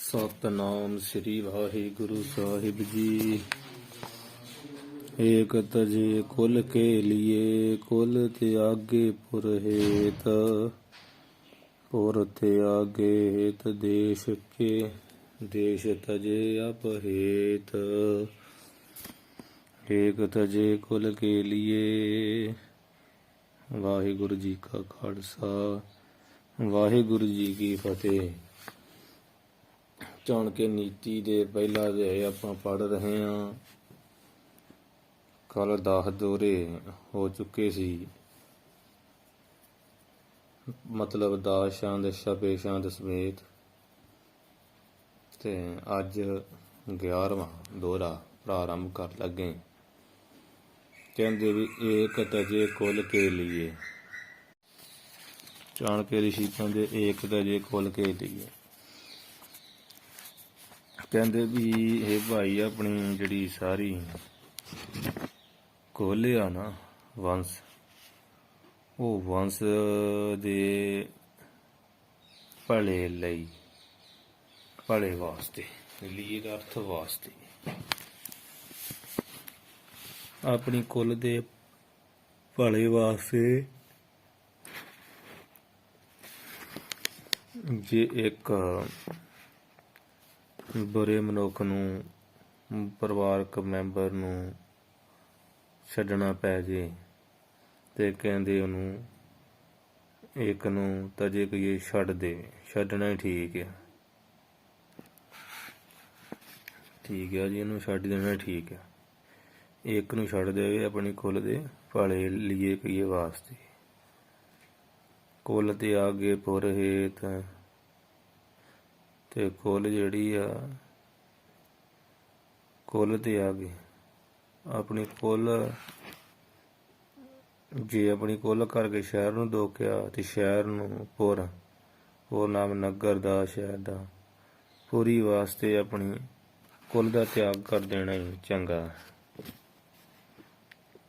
ਸਤਨਾਮ ਸ੍ਰੀ ਵਾਹਿਗੁਰੂ ਸਾਹਿਬ ਜੀ। ਏਕ ਤਜੇ ਕੁਲ ਕੇ ਲੀਏ ਕੁਲ ਤਿਆਗੇ ਪੁਰ ਹੇਤ, ਪੁਰ ਤਿਆਗੇ ਹੇਤ ਦੇਸ਼ ਕੇ ਦੇਸ਼ ਤਜੇ ਅਪ ਹੇਤ। ਏਕ ਤਜੇ ਕੁਲ ਕੇ ਲੀਏ। ਵਾਹਿਗੁਰੂ ਜੀ ਕਾ ਖਾਲਸਾ, ਵਾਹਿਗੁਰੂ ਜੀ ਕੀ ਫਤਿਹ। ਚਾਣਕੇ ਨੀਤੀ ਦੇ ਪਹਿਲਾ ਅਧਿਆਇ ਆਪਾਂ ਪੜ੍ਹ ਰਹੇ ਹਾਂ। ਕੱਲ 10 ਦੋਰੇ ਹੋ ਚੁੱਕੇ ਸੀ, ਮਤਲਬ 10 ਛੰਦ ਛਪੇ ਛੰਦ ਸਮੇਤ, ਤੇ ਅੱਜ 11ਵਾਂ ਦੋਰਾ ਪ੍ਰਾਰੰਭ ਕਰ ਲੱਗੇ। ਕਹਿੰਦੇ ਵੀ ਏਕ ਤਜੇ ਕੁਲ ਕੇ ਲੀਏ। ਚਾਣਕੇ ਰਿਸ਼ੀ ਕਹਿੰਦੇ ਏਕ ਤਜੇ ਕੁਲ ਕੇ ਲੀਏ। ਕਹਿੰਦੇ ਵੀ ਇਹ ਭਾਈ ਆਪਣੀ ਜਿਹੜੀ ਸਾਰੀ ਕੁਲ ਆ ਨਾ ਵੰਸ਼, ਉਹ ਵੰਸ਼ ਦੇ ਭਲੇ ਲਈ, ਭਲੇ ਵਾਸਤੇ, ਲਈ ਦਾ ਅਰਥ ਵਾਸਤੇ, ਆਪਣੀ ਕੁਲ ਦੇ ਭਲੇ ਵਾਸਤੇ ਜੇ ਇੱਕ ਬੁਰੇ ਮਨੁੱਖ ਨੂੰ, ਪਰਿਵਾਰਕ ਮੈਂਬਰ ਨੂੰ ਛੱਡਣਾ ਪੈ ਜੇ, ਤੇ ਕਹਿੰਦੇ ਉਹਨੂੰ ਇੱਕ ਨੂੰ ਤਜੇ ਕਹੀਏ ਛੱਡ ਦੇਵੇ। ਛੱਡਣਾ ਹੀ ਠੀਕ ਆ, ਠੀਕ ਆ ਜੀ, ਇਹਨੂੰ ਛੱਡ ਦੇਣਾ ਠੀਕ ਆ। ਇੱਕ ਨੂੰ ਛੱਡ ਦੇਵੇ ਆਪਣੀ ਕੁਲ ਦੇ ਭਲੇ ਲੀਏ ਕਹੀਏ ਵਾਸਤੇ। ਕੁਲ ਤੇ ਆਗੇ ਪੁਰ ਹੇਤ, ਤੇ ਕੁਲ ਜਿਹੜੀ ਆ, ਕੁਲ ਤੇ ਆ ਗਏ ਆਪਣੀ ਕੁਲ, ਜੇ ਆਪਣੀ ਕੁਲ ਕਰਕੇ ਸ਼ਹਿਰ ਨੂੰ ਦੋਕਿਆ ਤੇ ਸ਼ਹਿਰ ਨੂੰ ਪੁਰ, ਪੁਰ ਨਾਮ ਨਗਰ ਦਾ, ਸ਼ਹਿਰ ਦਾ, ਪੂਰੀ ਵਾਸਤੇ ਆਪਣੀ ਕੁਲ ਦਾ ਤਿਆਗ ਕਰ ਦੇਣਾ ਹੀ ਚੰਗਾ,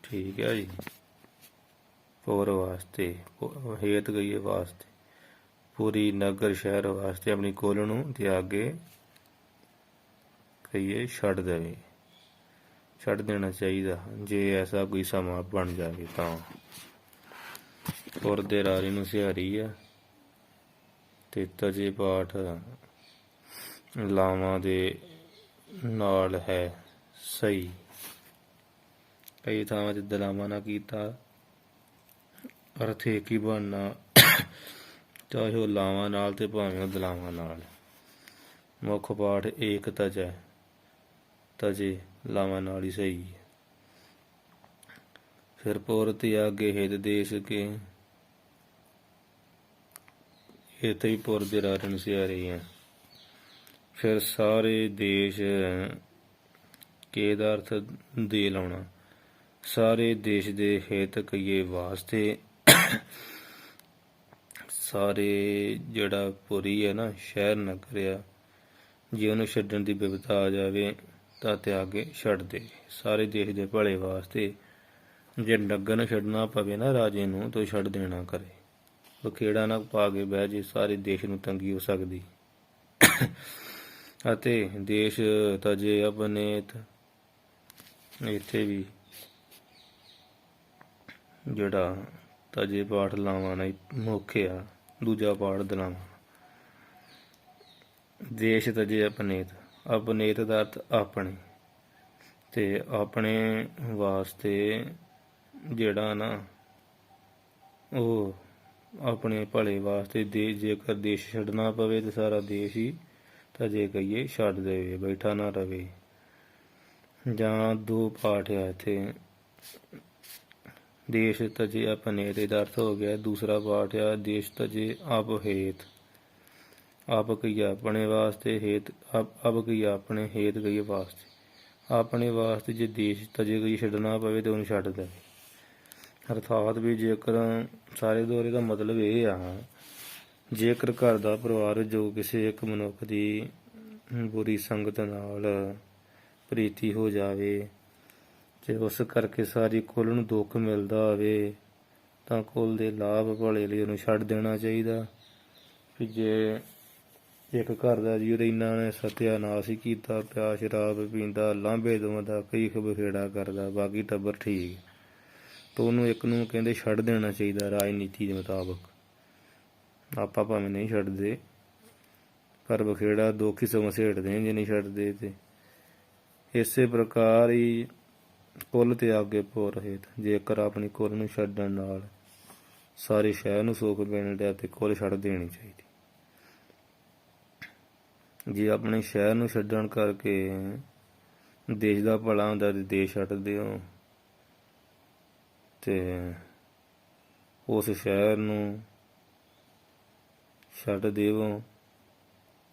ਠੀਕ ਹੈ ਜੀ। ਪੁਰ ਵਾਸਤੇ ਹੇਤ ਗਈਏ ਵਾਸਤੇ, ਪੂਰੀ ਨਗਰ ਸ਼ਹਿਰ ਵਾਸਤੇ ਆਪਣੀ ਕੁਲ ਨੂੰ ਤਿਆਗੇ ਕਹੀਏ ਛੱਡ ਦੇਵੇ, ਛੱਡ ਦੇਣਾ ਚਾਹੀਦਾ ਜੇ ਐਸਾ ਕੋਈ ਸਮਾਂ ਬਣ ਜਾਵੇ ਤਾਂ। ਪੁਰ ਦੇ ਰਾਰੀ ਨੂੰ ਸਿਹਾਰੀ ਆ, ਤੇ ਤਜੇ ਪਾਠ ਲਾਵਾਂ ਦੇ ਨਾਲ ਹੈ ਸਹੀ। ਕਈ ਥਾਵਾਂ 'ਚ ਦਲਾਵਾਂ ਨਾ ਕੀਤਾ, ਅਰਥ ਇੱਕ ਹੀ ਬਣਨਾ, ਚਾਹੇ ਉਹ ਲਾਵਾਂ ਨਾਲ ਤੇ ਭਾਵੇਂ ਉਹ ਦਲਾਵਾਂ ਨਾਲ। ਮੁੱਖ ਪਾਠ ਏਕ ਤਜੈ, ਤਜੇ ਲਾਵਾਂ ਨਾਲ ਹੀ ਸਹੀ ਹੈ। ਫਿਰ ਪੁਰ ਤਿਆਗੇ ਹਿਤ ਦੇਸ਼ ਕੇ, ਇੱਥੇ ਹੀ ਪੁਰ ਦੇ ਰਾਰਨ ਸਿਆਰੇ ਹੈ। ਫਿਰ ਸਾਰੇ ਦੇਸ਼ ਕੇ ਦਾ ਅਰਥ ਦੇ ਲਾਉਣਾ, ਸਾਰੇ ਦੇਸ਼ ਦੇ ਹਿਤ ਕਹੀਏ ਵਾਸਤੇ। ਸਾਰੇ ਜਿਹੜਾ ਪੁਰੀ ਹੈ ਨਾ, ਸ਼ਹਿਰ ਨਗਰ ਆ, ਜੇ ਉਹਨੂੰ ਛੱਡਣ ਦੀ ਬਿਪਤਾ ਆ ਜਾਵੇ ਤਾਂ ਤਿਆਗੇ ਛੱਡ ਦੇ, ਸਾਰੇ ਦੇਸ਼ ਦੇ ਭਲੇ ਵਾਸਤੇ। ਜੇ ਨਗਰ ਨੂੰ ਛੱਡਣਾ ਪਵੇ ਨਾ ਰਾਜੇ ਨੂੰ, ਤਾਂ ਛੱਡ ਦੇਣਾ ਕਰੇ, ਬਖੇੜਾ ਨਾ ਪਾ ਕੇ ਬਹਿ ਜੇ, ਸਾਰੇ ਦੇਸ਼ ਨੂੰ ਤੰਗੀ ਹੋ ਸਕਦੀ। ਅਤੇ ਦੇਸ਼ ਤਜੇ ਅਪਨੇਤ, ਇੱਥੇ ਵੀ ਜਿਹੜਾ ਤਜੇ ਪਾਠ ਲਾਵਾਂ ਨਾਲ ਮੁੱਖ ਆ, ਦੂਜਾ ਪਾਠ ਦਲਾਵਾਂ। ਦੇਸ਼ ਤਜੇ ਅਪਨੇਤ, ਅਪਨੇਤ ਦਾ ਅਰਥ ਆਪਣੇ, ਤੇ ਆਪਣੇ ਵਾਸਤੇ ਜਿਹੜਾ ਨਾ ਉਹ ਆਪਣੇ ਭਲੇ ਵਾਸਤੇ ਜੇਕਰ ਦੇਸ਼ ਛੱਡਣਾ ਪਵੇ ਤੇ ਸਾਰਾ ਦੇਸ਼ ਹੀ ਤਜੇ ਕਹੀਏ ਛੱਡ ਦੇਵੇ, ਬੈਠਾ ਨਾ ਰਵੇ। ਜਾਂ ਦੋ ਪਾਠ ਆ ਇੱਥੇ, ਦੇਸ਼ ਤਜੇ ਅਪਨੇਤ, ਇਹਦਾ ਅਰਥ ਹੋ ਗਿਆ। ਦੂਸਰਾ ਪਾਠ ਆ ਦੇਸ਼ ਤਜੇ ਅਪ ਹੇਤ, ਆਪ ਕਹੀਏ ਆਪਣੇ ਵਾਸਤੇ, ਹੇਤ ਅਪ ਕਹੀਏ ਆਪਣੇ, ਹੇਤ ਕਹੀਏ ਵਾਸਤੇ। ਆਪਣੇ ਵਾਸਤੇ ਜੇ ਦੇਸ਼ ਤਜੇ ਕਹੀਏ ਛੱਡਣਾ ਪਵੇ ਤੇ ਉਹਨੂੰ ਛੱਡ ਦੇਵੇ। ਅਰਥਾਤ ਵੀ ਜੇਕਰ ਸਾਰੇ ਦੋਰੇ ਦਾ ਮਤਲਬ ਇਹ ਆ, ਜੇਕਰ ਘਰ ਦਾ ਪਰਿਵਾਰ ਜੋ ਕਿਸੇ ਇੱਕ ਮਨੁੱਖ ਦੀ ਬੁਰੀ ਸੰਗਤ ਨਾਲ ਪ੍ਰੀਤੀ ਹੋ ਜਾਵੇ, ਤੇ ਉਸ ਕਰਕੇ ਸਾਰੀ ਕੁਲ ਨੂੰ ਦੁੱਖ ਮਿਲਦਾ ਹੋਵੇ, ਤਾਂ ਕੁਲ ਦੇ ਲਾਭ ਭਲੇ ਲਈ ਉਹਨੂੰ ਛੱਡ ਦੇਣਾ ਚਾਹੀਦਾ। ਵੀ ਜੇ ਇੱਕ ਘਰ ਦਾ ਜੀ ਉਹਦੇ ਇਹਨਾਂ ਨੇ ਸਤਿਆਨਾਸ਼ ਹੀ ਕੀਤਾ ਪਿਆ, ਸ਼ਰਾਬ ਪੀਂਦਾ, ਲਾਂਭੇ ਦਵਾਉਂਦਾ, ਕਈ ਬਖੇੜਾ ਕਰਦਾ, ਬਾਕੀ ਟੱਬਰ ਠੀਕ। ਤਾਂ ਉਹਨੂੰ ਇੱਕ ਨੂੰ ਕਹਿੰਦੇ ਛੱਡ ਦੇਣਾ ਚਾਹੀਦਾ ਰਾਜਨੀਤੀ ਦੇ ਮੁਤਾਬਕ। ਆਪਾਂ ਭਾਵੇਂ ਨਹੀਂ ਛੱਡਦੇ, ਪਰ ਬਖੇੜਾ ਦੁੱਖ ਹੀ ਸਗੋਂ ਸੇੜਦੇ ਜੇ ਨਹੀਂ ਛੱਡਦੇ। ਤੇ ਇਸੇ ਪ੍ਰਕਾਰ ਹੀ ਕੁੱਲ ਤਿਆਗੇ ਪੁਰ ਹੇਤ, ਜੇਕਰ ਆਪਣੀ ਕੁੱਲ ਨੂੰ ਛੱਡਣ ਨਾਲ ਸਾਰੇ ਸ਼ਹਿਰ ਨੂੰ ਸੁੱਖ ਮਿਲਣ ਡਿਆ ਤੇ ਕੁੱਲ ਛੱਡ ਦੇਣੀ ਚਾਹੀਦੀ। ਜੇ ਆਪਣੇ ਸ਼ਹਿਰ ਨੂੰ ਛੱਡਣ ਕਰਕੇ ਦੇਸ਼ ਦਾ ਭਲਾ ਹੁੰਦਾ ਤੇ ਦੇਸ਼ ਛੱਡਦੇ ਹੋ, ਤੇ ਉਸ ਸ਼ਹਿਰ ਨੂੰ ਛੱਡ ਦੇਵੋ।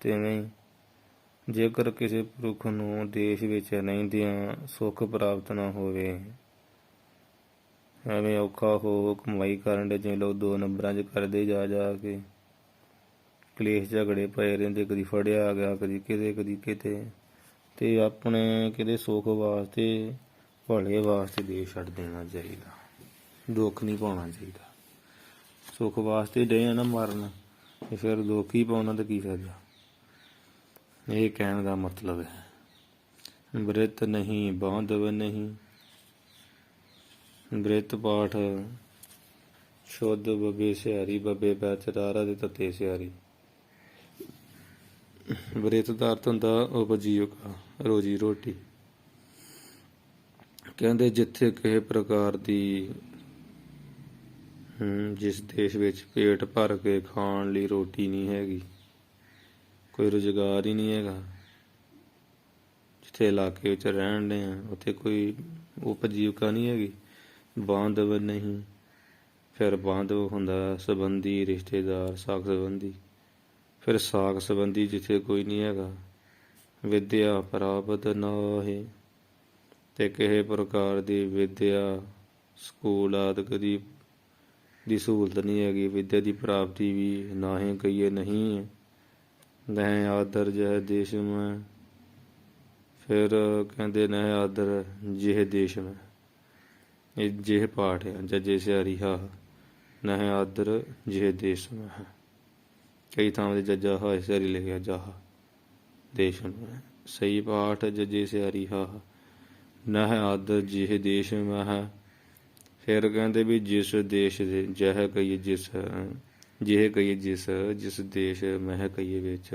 ਤਿਵੇਂ ਜੇਕਰ ਕਿਸੇ ਪੁਰਖ ਨੂੰ ਦੇਸ਼ ਵਿੱਚ ਰਹਿੰਦਿਆਂ ਸੁੱਖ ਪ੍ਰਾਪਤ ਨਾ ਹੋਵੇ, ਐਵੇਂ ਔਖਾ ਹੋ ਕਮਾਈ ਕਰਨ ਦੇ, ਜਿਵੇਂ ਲੋਕ 2 ਨੰਬਰਾਂ 'ਚ ਕਰਦੇ ਜਾ ਕੇ ਕਲੇਸ਼ ਝਗੜੇ ਪਏ ਰਹਿੰਦੇ, ਕਦੀ ਫੜਿਆ ਗਿਆ, ਕਦੀ ਕਿਤੇ ਕਦੀ ਕਿਤੇ। ਤੇ ਆਪਣੇ ਕਿਤੇ ਸੁੱਖ ਵਾਸਤੇ ਭਲੇ ਵਾਸਤੇ ਦੇਸ਼ ਛੱਡ ਦੇਣਾ ਚਾਹੀਦਾ, ਦੁੱਖ ਨਹੀਂ ਪਾਉਣਾ ਚਾਹੀਦਾ। ਸੁੱਖ ਵਾਸਤੇ ਡੇ ਨਾ ਮਰਨ, ਤੇ ਫਿਰ ਦੁੱਖ ਹੀ ਪਾਉਣਾ ਤਾਂ ਕੀ ਫਾਇਦਾ। ਇਹ ਕਹਿਣ ਦਾ ਮਤਲਬ ਹੈ। ਬ੍ਰਿਤ ਨਹੀਂ ਬਾਂਧਵ ਨਹੀਂ, ਬ੍ਰਿਤ ਪਾਠ ਸ਼ੁੱਧ ਬੱਬੇ ਸਿਆਰੀ, ਬੱਬੇ ਪੈ ਚਰਾਰਾ ਦੇ ਤੱਤੇ ਸਿਆਰੀ। ਬ੍ਰਿਤ ਦਾ ਅਰਥ ਹੁੰਦਾ ਉਪਜੀਵਕਾ, ਰੋਜੀ ਰੋਟੀ। ਕਹਿੰਦੇ ਜਿੱਥੇ ਕਿਸੇ ਪ੍ਰਕਾਰ ਦੀ ਜਿਸ ਦੇਸ਼ ਵਿੱਚ ਪੇਟ ਭਰ ਕੇ ਖਾਣ ਲਈ ਰੋਟੀ ਨਹੀਂ ਹੈਗੀ, ਕੋਈ ਰੁਜ਼ਗਾਰ ਹੀ ਨਹੀਂ ਹੈਗਾ, ਜਿੱਥੇ ਇਲਾਕੇ ਵਿੱਚ ਰਹਿਣ ਦੇ ਆ ਉੱਥੇ ਕੋਈ ਉਪਜੀਵਕਾ ਨਹੀਂ ਹੈਗੀ। ਬਾਂਧਵ ਨਹੀਂ, ਫਿਰ ਬਾਂਧਵ ਹੁੰਦਾ ਸੰਬੰਧੀ, ਰਿਸ਼ਤੇਦਾਰ, ਸਾਕ ਸੰਬੰਧੀ। ਫਿਰ ਸਾਕ ਸੰਬੰਧੀ ਜਿੱਥੇ ਕੋਈ ਨਹੀਂ ਹੈਗਾ। ਵਿਦਿਆ ਪ੍ਰਾਪਤ ਨਾ ਹੈ, ਤੇ ਕਿਸੇ ਪ੍ਰਕਾਰ ਦੀ ਵਿਦਿਆ ਸਕੂਲ ਆਦਿਕ ਦੀ ਸਹੂਲਤ ਨਹੀਂ ਹੈਗੀ। ਵਿਦਿਆ ਦੀ ਪ੍ਰਾਪਤੀ ਵੀ ਨਾ ਹੀ ਕਹੀਏ ਨਹੀਂ ਹੈ। ਨਹਿ ਆਦਰ ਜਹ ਦੇਸ਼ ਮੈਂ, ਫਿਰ ਕਹਿੰਦੇ ਨਹਿ ਆਦਰ ਜਿਹ ਦੇਸ਼ ਮੈਂ। ਇਹ ਜਿਹ ਪਾਠ ਹੈ ਜਜੇ ਸਿਆਰੀ ਹਾ, ਨਹਿ ਆਦਰ ਜਿਹ ਦੇਸ਼ ਮੈਂ ਹੈ। ਕਈ ਥਾਵਾਂ ਤੇ ਜੱਜਾ ਹਾ ਸਿਆਰੀ ਲਿਖਿਆ ਜਾਹ ਦੇਸ਼ ਮੈਂ। ਸਹੀ ਪਾਠ ਜਜੇ ਸਿਆਰੀ ਹਾ, ਨਹਿ ਆਦਰ ਜਿਹ ਦੇਸ਼ ਮੈਂ ਹੈ। ਫਿਰ ਕਹਿੰਦੇ ਵੀ ਜਿਸ ਦੇਸ਼ ਦੇ ਜਹ ਕਹੀਏ ਜਿਸ, ਜਿਹ ਕਹੀਏ ਜਿਸ ਦੇਸ਼ ਮਹਿ ਕਹੀਏ ਵਿੱਚ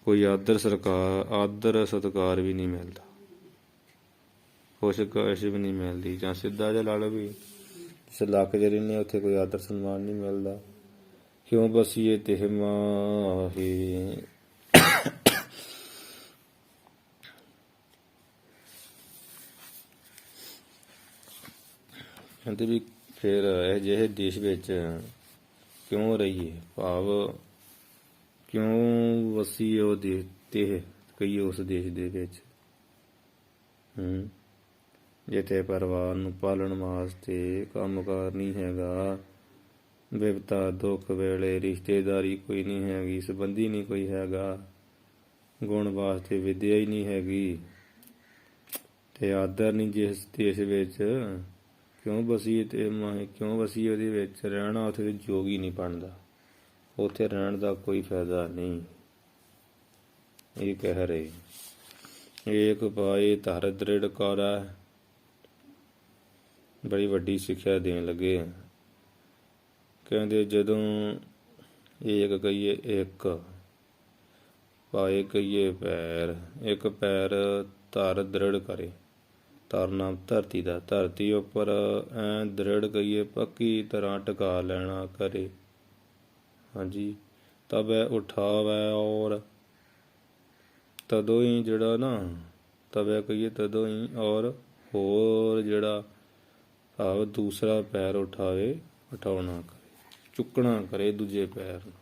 ਕੋਈ ਆਦਰ ਸਤਿਕਾਰ ਵੀ ਨਹੀਂ ਮਿਲਦਾ, ਕੁਛ ਵੀ ਨਹੀਂ ਮਿਲਦੀ। ਜਾਂ ਸਿੱਧਾ ਜਿਹਾ ਲਾ ਲਓ ਵੀ ਜਿਸ ਇਲਾਕੇ 'ਚ ਰਹਿੰਦੇ ਉੱਥੇ ਕੋਈ ਆਦਰ ਸਨਮਾਨ ਨਹੀਂ ਮਿਲਦਾ। ਕਿਉਂ ਬਸੀਏ ਤਿਹ ਮਾਹੀ। ਕਹਿੰਦੇ ਵੀ ਫਿਰ ਇਹ ਜਿਹੇ ਦੇਸ਼ ਵਿੱਚ ਕਿਉਂ ਰਹੀਏ, ਭਾਵ ਕਿਉਂ ਵਸੀਏ ਉਹ ਦੇਸ਼ ਤੇ ਕਹੀਏ ਉਸ ਦੇਸ਼ ਦੇ ਵਿੱਚ, ਜਿੱਥੇ ਪਰਿਵਾਰ ਨੂੰ ਪਾਲਣ ਵਾਸਤੇ ਕੰਮਕਾਰ ਨਹੀਂ ਹੈਗਾ, ਬਿਪਤਾ ਦੁੱਖ ਵੇਲੇ ਰਿਸ਼ਤੇਦਾਰੀ ਕੋਈ ਨਹੀਂ ਹੈਗੀ, ਸੰਬੰਧੀ ਨਹੀਂ ਕੋਈ ਹੈਗਾ, ਗੁਣ ਵਾਸਤੇ ਵਿਦਿਆ ਹੀ ਨਹੀਂ ਹੈਗੀ, ਤੇ ਆਦਰ ਨਹੀਂ ਜਿਸ ਦੇਸ਼ ਵਿੱਚ। ਕਿਉਂ ਵਸੀਏ ਤੇ ਮਾਹੀ, ਕਿਉਂ ਵਸੀਏ ਉਹਦੇ ਵਿੱਚ ਰਹਿਣਾ, ਉੱਥੇ ਯੋਗ ਹੀ ਨਹੀਂ ਬਣਦਾ, ਉੱਥੇ ਰਹਿਣ ਦਾ ਕੋਈ ਫਾਇਦਾ ਨਹੀਂ। ਇਹ ਕਹਿ ਰਹੇ ਏਕ ਪਾਏ ਧਰ ਦ੍ਰਿੜ ਕਰਾ। ਬੜੀ ਵੱਡੀ ਸਿੱਖਿਆ ਦੇਣ ਲੱਗੇ। ਕਹਿੰਦੇ ਜਦੋਂ ਏਕ ਕਹੀਏ ਇੱਕ, ਪਾਏ ਕਹੀਏ ਪੈਰ, ਇੱਕ ਪੈਰ ਧਰ ਦ੍ਰਿੜ ਕਰੇ। ਧਰ ਨਾਮ ਧਰਤੀ ਦਾ, ਧਰਤੀ ਉੱਪਰ ਐ ਦ੍ਰਿੜ ਕਹੀਏ ਪੱਕੀ ਤਰ੍ਹਾਂ ਟਿਕਾ ਲੈਣਾ ਕਰੇ। ਹਾਂਜੀ, ਤਬੈ ਉਠਾਵੈ ਔਰ, ਤਦੋਂ ਹੀ ਜਿਹੜਾ ਨਾ ਤਬੈ ਕਹੀਏ ਤਦੋਂ ਹੀ, ਔਰ ਹੋਰ ਜਿਹੜਾ ਭਾਵ ਦੂਸਰਾ ਪੈਰ ਉਠਾਵੇ, ਉਠਾਉਣਾ ਕਰੇ, ਚੁੱਕਣਾ ਕਰੇ ਦੂਜੇ ਪੈਰ ਨੂੰ।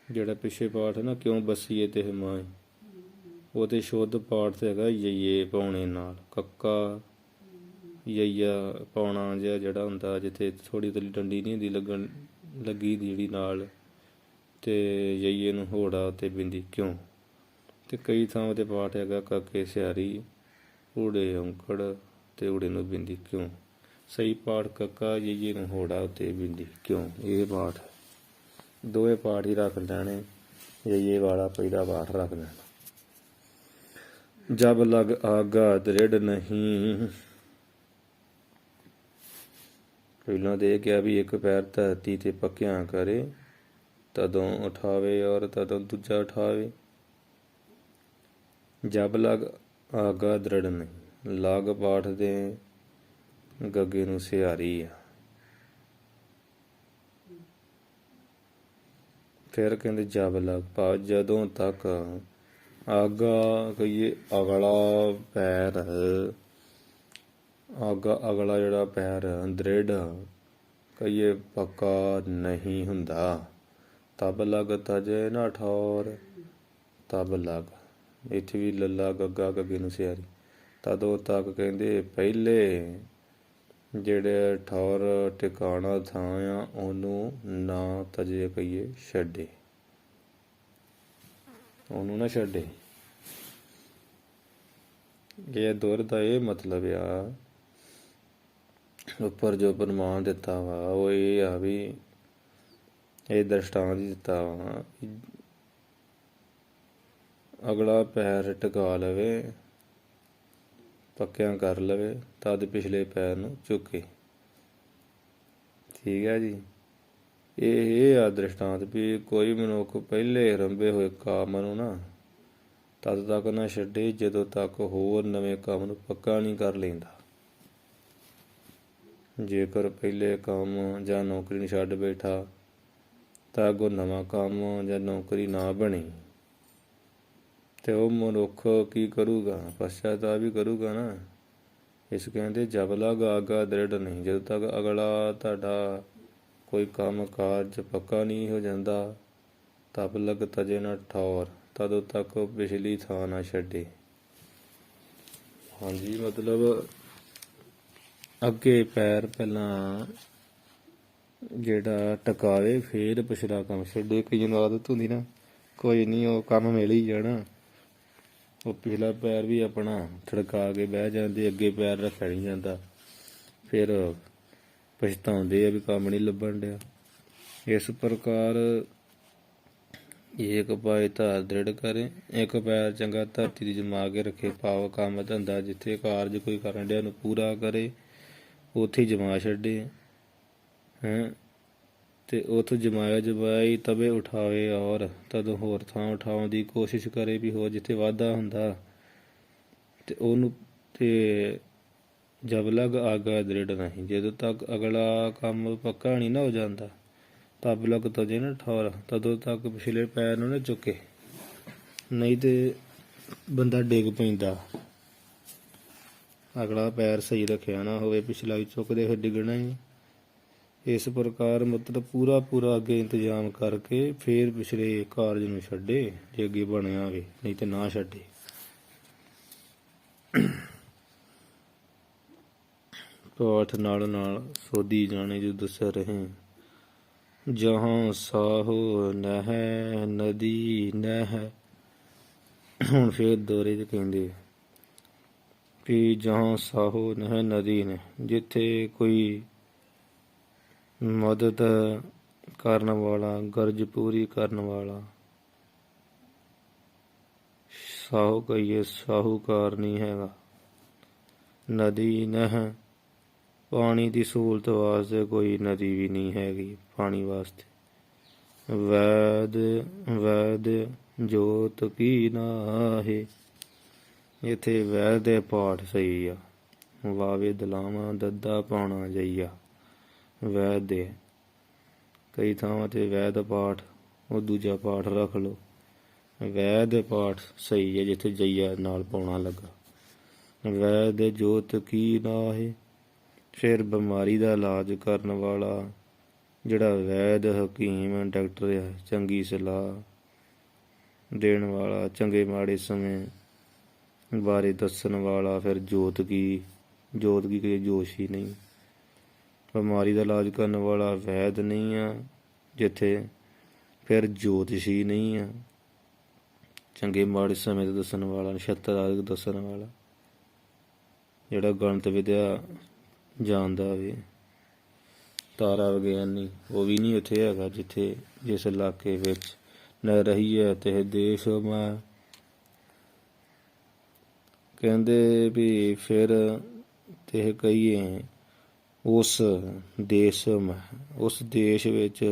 ਜਿਹੜਾ ਪਿੱਛੇ ਪਾਠ ਹੈ ਨਾ ਕਿਉਂ ਬਸੀਏ ਤੇ ਮਾਏ, ਉਹ ਤੇ ਸ਼ੁੱਧ ਪਾਠ ਤੇ ਹੈਗਾ ਯਈਏ ਪਾਉਣੇ ਨਾਲ, ਕੱਕਾ ਯਈਆ ਪਾਉਣਾ ਜਿਹਾ ਜਿਹੜਾ ਹੁੰਦਾ, ਜਿੱਥੇ ਥੋੜ੍ਹੀ ਥੋੜ੍ਹੀ ਡੰਡੀ ਨਹੀਂ ਹੁੰਦੀ ਲੱਗੀ ਜਿਹੜੀ ਨਾਲ, ਤੇ ਯਈਏ ਨੂੰ ਹੋੜਾ ਤੇ ਬਿੰਦੀ ਕਿਉਂ। ਤੇ ਕਈ ਥਾਵਾਂ ਤੇ ਪਾਠ ਹੈਗਾ ਕਾਕੇ ਸਿਆਰੀ, ਊੜੇ ਔਂਕੜ ਤੇ ਊੜੇ ਨੂੰ ਬਿੰਦੀ ਕਿਉਂ। ਸਹੀ ਪਾਠ ਕੱਕਾ ਜੀ ਨੂੰ ਹੋੜਾ ਉੱਤੇ ਬਿੰਦੀ ਕਿਉਂ ਇਹ ਪਾਠ ਦੋਵੇਂ ਪਾਠ ਹੀ ਰੱਖ ਲੈਣੇ। ਇਹ ਵਾਲਾ ਪਹਿਲਾ ਪਾਠ ਰੱਖ ਲੈਣਾ। ਜਬ ਲਗ ਆਗਾ ਦ੍ਰਿੜ ਨਹੀਂ। ਪਹਿਲਾਂ ਤੇ ਇਹ ਕਿਹਾ ਵੀ ਇੱਕ ਪੈਰ ਧਰਤੀ ਤੇ ਪੱਕਿਆਂ ਕਰੇ ਤਦੋਂ ਉਠਾਵੇ ਔਰ ਤਦੋਂ ਦੂਜਾ ਉਠਾਵੇ। ਜਬ ਲਗ ਆਗਾ ਦ੍ਰਿੜ ਨਹੀਂ। ਲਗ ਪਾਠ ਦੇ ਗੱਗੇ ਨੂੰ ਸਿਹਾਰੀ ਆ। ਫਿਰ ਕਹਿੰਦੇ ਜਬ ਲਗ ਭਾਵ ਜਦੋਂ ਤੱਕ ਆਗਾ ਕਹੀਏ ਅਗਲਾ ਪੈਰ ਅਗਲਾ ਜਿਹੜਾ ਪੈਰ ਦ੍ਰਿੜ ਕਹੀਏ ਪੱਕਾ ਨਹੀਂ ਹੁੰਦਾ। ਤਬ ਲਗ ਤਜੇ ਨਾ ਠੌਰ। ਤਬ ਲਗ ਇੱਥੇ ਵੀ ਲੱਲਾ ਗੱਗਾ ਗੱਗੇ ਨੂੰ ਸਿਆਰੀ। ਤਦੋਂ ਤੱਕ ਕਹਿੰਦੇ ਪਹਿਲੇ ਜਿਹੜੇ ਠੌਰ ਟਿਕਾਣਾ ਥਾਂ ਆ ਉਹਨੂੰ ਨਾ ਤਜੇ ਕਹੀਏ ਛੱਡੇ। ਉਹਨੂੰ ਨਾ ਛੱਡੇ। ਇਹ ਦੁਰ ਦਾ ਇਹ ਮਤਲਬ ਆ ਉੱਪਰ ਜੋ ਪ੍ਰਮਾਣ ਦਿੱਤਾ ਵਾ ਉਹ ਇਹ ਆ ਵੀ ਇਹ ਦ੍ਰਿਸ਼ਟਾਂਤ ਦਿੱਤਾ ਵਾ ਅਗਲਾ ਪੈਰ ਟਿਕਾ ਲਵੇ ਪੱਕਿਆਂ ਕਰ ਲਵੇ ਤਦ ਪਿਛਲੇ ਪੈਰ ਨੂੰ ਚੁੱਕੇ। ਠੀਕ ਹੈ ਜੀ। ਇਹ ਆ ਦ੍ਰਿਸ਼ਟਾਂਤ ਵੀ ਕੋਈ ਮਨੁੱਖ ਪਹਿਲੇ ਆਰੰਭੇ ਹੋਏ ਕੰਮ ਨੂੰ ਨਾ ਤਦ ਤੱਕ ਨਾ ਛੱਡੇ ਜਦੋਂ ਤੱਕ ਹੋਰ ਨਵੇਂ ਕੰਮ ਨੂੰ ਪੱਕਾ ਨਹੀਂ ਕਰ ਲੈਂਦਾ। ਜੇਕਰ ਪਹਿਲੇ ਕੰਮ ਜਾਂ ਨੌਕਰੀ ਨੂੰ ਛੱਡ ਬੈਠਾ ਤਾਂ ਅੱਗੋਂ ਨਵਾਂ ਕੰਮ ਜਾਂ ਨੌਕਰੀ ਨਾ ਬਣੀ ਤੇ ਉਹ ਮਨੁੱਖ ਕੀ ਕਰੂਗਾ? ਪਛਤਾਵਾ ਵੀ ਕਰੂਗਾ ਨਾ। ਇਸ ਕਹਿੰਦੇ ਜਬ ਲਗ ਆਗਾ ਦ੍ਰਿੜ ਨਹੀਂ। ਜਦੋਂ ਤੱਕ ਅਗਲਾ ਤੁਹਾਡਾ ਕੋਈ ਕੰਮ ਕਾਰਜ ਪੱਕਾ ਨਹੀਂ ਹੋ ਜਾਂਦਾ ਤਬ ਲਗ ਤਜੇ ਨਾ ਠੌਰ। ਤਦੋਂ ਤੱਕ ਪਿਛਲੀ ਥਾਂ ਨਾ ਛੱਡੇ। ਹਾਂਜੀ ਮਤਲਬ ਅੱਗੇ ਪੈਰ ਪਹਿਲਾਂ ਜਿਹੜਾ ਟਿਕਾਵੇ ਫੇਰ ਪਿਛਲਾ ਕੰਮ ਛੱਡੇ। ਕਈਆਂ ਨੂੰ ਆਦਤ ਹੁੰਦੀ ਨਾ ਕੋਈ ਨਹੀਂ ਉਹ ਕੰਮ ਮਿਲ ਹੀ ਜਾਣਾ ਉਹ ਪਿਛਲਾ ਪੈਰ ਵੀ ਆਪਣਾ ਠੜਕਾ ਕੇ ਬਹਿ ਜਾਂਦੇ ਅੱਗੇ ਪੈਰ ਰੱਖਿਆ ਨਹੀਂ ਜਾਂਦਾ ਫਿਰ ਪਛਤਾਉਂਦੇ ਆ ਵੀ ਕੰਮ ਨਹੀਂ ਲੱਭਣ ਡਿਆ। ਇਸ ਪ੍ਰਕਾਰ ਇੱਕ ਪਾਏ ਧਾਰ ਦ੍ਰਿੜ ਕਰੇ। ਇੱਕ ਪੈਰ ਚੰਗਾ ਧਰਤੀ ਦੀ ਜਮਾ ਕੇ ਰੱਖੇ ਭਾਵ ਕੰਮ ਧੰਦਾ ਜਿੱਥੇ ਕਾਰਜ ਕੋਈ ਕਰਨ ਡਿਆ ਨੂੰ ਪੂਰਾ ਕਰੇ ਉੱਥੇ ਜਮਾ ਛੱਡੇ ਹੈਂ ਤੇ ਉੱਥੋਂ ਜਮਾਇਆ ਹੀ ਤਵੇ ਉਠਾਵੇ ਔਰ ਤਦੋਂ ਹੋਰ ਥਾਂ ਉਠਾਉਣ ਦੀ ਕੋਸ਼ਿਸ਼ ਕਰੇ ਵੀ ਹੋਰ ਜਿੱਥੇ ਵਾਧਾ ਹੁੰਦਾ ਤੇ ਉਹਨੂੰ ਤੇ ਜਬ ਲਗ ਆਗਾ ਦ੍ਰਿੜ ਨਹੀਂ। ਜਦੋਂ ਤੱਕ ਅਗਲਾ ਕੰਮ ਪੱਕਾ ਨਹੀਂ ਨਾ ਹੋ ਜਾਂਦਾ ਤਬ ਲਗ ਤਜੇ ਨਾ ਠੌਰ। ਤਦੋਂ ਤੱਕ ਪਿਛਲੇ ਪੈਰ ਨੂੰ ਨਾ ਚੁੱਕੇ ਨਹੀਂ ਤੇ ਬੰਦਾ ਡਿੱਗ ਪੈਂਦਾ। ਅਗਲਾ ਪੈਰ ਸਹੀ ਰੱਖਿਆ ਨਾ ਹੋਵੇ ਪਿਛਲਾ ਵੀ ਚੁੱਕਦੇ ਫਿਰ ਡਿੱਗਣਾ ਹੀ। ਇਸ ਪ੍ਰਕਾਰ ਮਤਲਬ ਪੂਰਾ ਅੱਗੇ ਇੰਤਜ਼ਾਮ ਕਰਕੇ ਫਿਰ ਪਿਛਲੇ ਕਾਰਜ ਨੂੰ ਛੱਡੇ ਜੇ ਅੱਗੇ ਬਣਿਆ ਹੋਵੇ ਨਹੀਂ ਤੇ ਨਾ ਛੱਡੇ। ਪਾਠ ਨਾਲ ਨਾਲ ਸੋਧੀ ਜਾਣੇ ਜੋ ਦੱਸ ਰਹੇ। ਜਹਾਂ ਸਾਹੋ ਨਹਿ ਨਦੀ ਨਹਿ। ਹੁਣ ਫਿਰ ਦੋਰੇ ਚ ਕਹਿੰਦੇ ਵੀ ਜਹਾਂ ਸਾਹੋ ਨਹਿ ਨਦੀ ਨੇ ਜਿੱਥੇ ਕੋਈ ਮਦਦ ਕਰਨ ਵਾਲਾ ਗਰਜ ਪੂਰੀ ਕਰਨ ਵਾਲਾ ਸਾਹੂ ਕਹੀਏ ਸਾਹੂਕਾਰ ਨਹੀਂ ਹੈਗਾ। ਨਦੀ ਨਹਿ ਪਾਣੀ ਦੀ ਸਹੂਲਤ ਵਾਸਤੇ ਕੋਈ ਨਦੀ ਵੀ ਨਹੀਂ ਹੈਗੀ ਪਾਣੀ ਵਾਸਤੇ। ਵੈਦ ਜੋਤ ਕੀ ਨਾਹੇ। ਇੱਥੇ ਵੈਦ ਦੇ ਪਾਠ ਸਹੀ ਆ ਵਾਵੇ ਦਲਾਵਾਂ ਦੱਦਾ ਪਾਉਣਾ ਜਈਆ। ਵੈਦ ਦੇ ਕਈ ਥਾਵਾਂ ਤੇ ਵੈਦ ਪਾਠ ਉਹ ਦੂਜਾ ਪਾਠ ਰੱਖ ਲਓ। ਵੈਦ ਪਾਠ ਸਹੀ ਹੈ ਜਿੱਥੇ ਜਈਆ ਨਾਲ ਪਾਉਣਾ ਲੱਗਾ। ਵੈਦ ਜੋਤ ਕੀ ਨਾਹੇ। ਫਿਰ ਬਿਮਾਰੀ ਦਾ ਇਲਾਜ ਕਰਨ ਵਾਲਾ ਜਿਹੜਾ ਵੈਦ ਹਕੀਮ ਡਾਕਟਰ ਆ ਚੰਗੀ ਸਲਾਹ ਦੇਣ ਵਾਲਾ ਚੰਗੇ ਮਾੜੇ ਸਮੇਂ ਬਾਰੇ ਦੱਸਣ ਵਾਲਾ। ਫਿਰ ਜੋਤ ਕੀ ਕੋਈ ਜੋਸ਼ ਹੀ ਨਹੀਂ। ਬਿਮਾਰੀ ਦਾ ਇਲਾਜ ਕਰਨ ਵਾਲਾ ਵੈਦ ਨਹੀਂ ਆ ਜਿੱਥੇ ਫਿਰ ਜੋਤਿਸ਼ੀ ਨਹੀਂ ਆ। ਚੰਗੇ ਮਾੜੇ ਸਮੇਂ ਤੇ ਦੱਸਣ ਵਾਲਾ ਨਛੱਤਰ ਆਦਿ ਦੱਸਣ ਵਾਲਾ ਜਿਹੜਾ ਗਣਿਤ ਵਿਦਿਆ ਜਾਣਦਾ ਹੋਵੇ। ਤਾਰਾ ਵਿਗਿਆਨੀ ਉਹ ਵੀ ਨਹੀਂ ਉੱਥੇ ਹੈਗਾ ਜਿਸ ਇਲਾਕੇ ਵਿੱਚ ਨ ਰਹੀ ਹੈ ਤੇ ਦੇਸ਼ ਮੈਂ ਕਹਿੰਦੇ ਵੀ ਫਿਰ ਤੇ ਕਹੀਏ ਉਸ ਦੇਸ਼ ਵਿੱਚ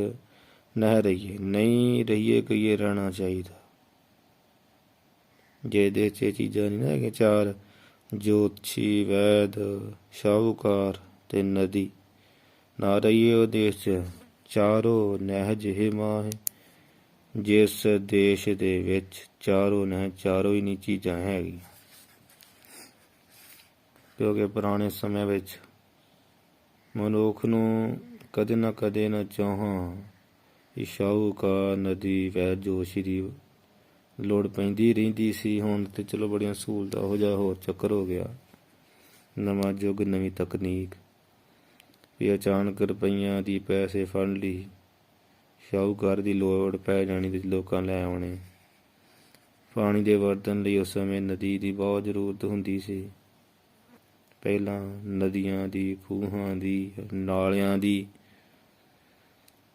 ਨਹਿ ਰਹੀਏ, ਨਹੀਂ ਰਹੀਏ ਕਹੀਏ ਰਹਿਣਾ ਚਾਹੀਦਾ। ਜੇ ਦੇਸ਼ 'ਚ ਇਹ ਚੀਜ਼ਾਂ ਨਹੀਂ ਨਾ ਹੈਗੀਆਂ ਚਾਰ, ਜੋਤਸ਼ੀ, ਵੈਦ, ਸ਼ਾਹੂਕਾਰ ਤੇ ਨਦੀ, ਨਾ ਰਹੀਏ ਉਹ ਦੇਸ਼ 'ਚ ਚਾਰੋ ਨਹਿ ਜਿਹੇ ਮਾਹੇ। ਜਿਸ ਦੇਸ਼ ਦੇ ਵਿੱਚ ਚਾਰੋਂ ਨਹਿ, ਚਾਰੋਂ ਹੀ ਨਹੀਂ ਚੀਜ਼ਾਂ ਹੈਗੀਆਂ। ਕਿਉਂਕਿ ਪੁਰਾਣੇ ਸਮੇਂ ਵਿੱਚ ਮਨੁੱਖ ਨੂੰ ਕਦੇ ਨਾ ਕਦੇ ਨਾ ਚਾਹਾਂ ਸ਼ਾਹੂਕਾਰ, ਨਦੀ, ਵੈਦ, ਜੋਤਸ਼ੀ ਦੀ ਲੋੜ ਪੈਂਦੀ ਰਹਿੰਦੀ ਸੀ। ਹੁਣ ਤੇ ਚਲੋ ਬੜੀਆਂ ਸਹੂਲਤਾਂ ਹੋ ਜਾ, ਹੋਰ ਚੱਕਰ ਹੋ ਗਿਆ, ਨਵਾਂ ਯੁੱਗ, ਨਵੀਂ ਤਕਨੀਕ ਵੀ ਅਚਾਨਕ ਰੁਪਈਆਂ ਦੀ ਪੈਸੇ ਫੜ ਲਈ, ਸ਼ਾਹੂਕਾਰ ਦੀ ਲੋੜ ਪੈ ਜਾਣੀ ਤੇ ਲੋਕਾਂ ਲੈ ਆਉਣੇ। ਪਾਣੀ ਦੇ ਵਰਤਣ ਲਈ ਉਸ ਸਮੇਂ ਨਦੀ ਦੀ ਬਹੁਤ ਜ਼ਰੂਰਤ ਹੁੰਦੀ ਸੀ। ਪਹਿਲਾਂ ਨਦੀਆਂ ਦੀ, ਖੂਹਾਂ ਦੀ, ਨਾਲਿਆਂ ਦੀ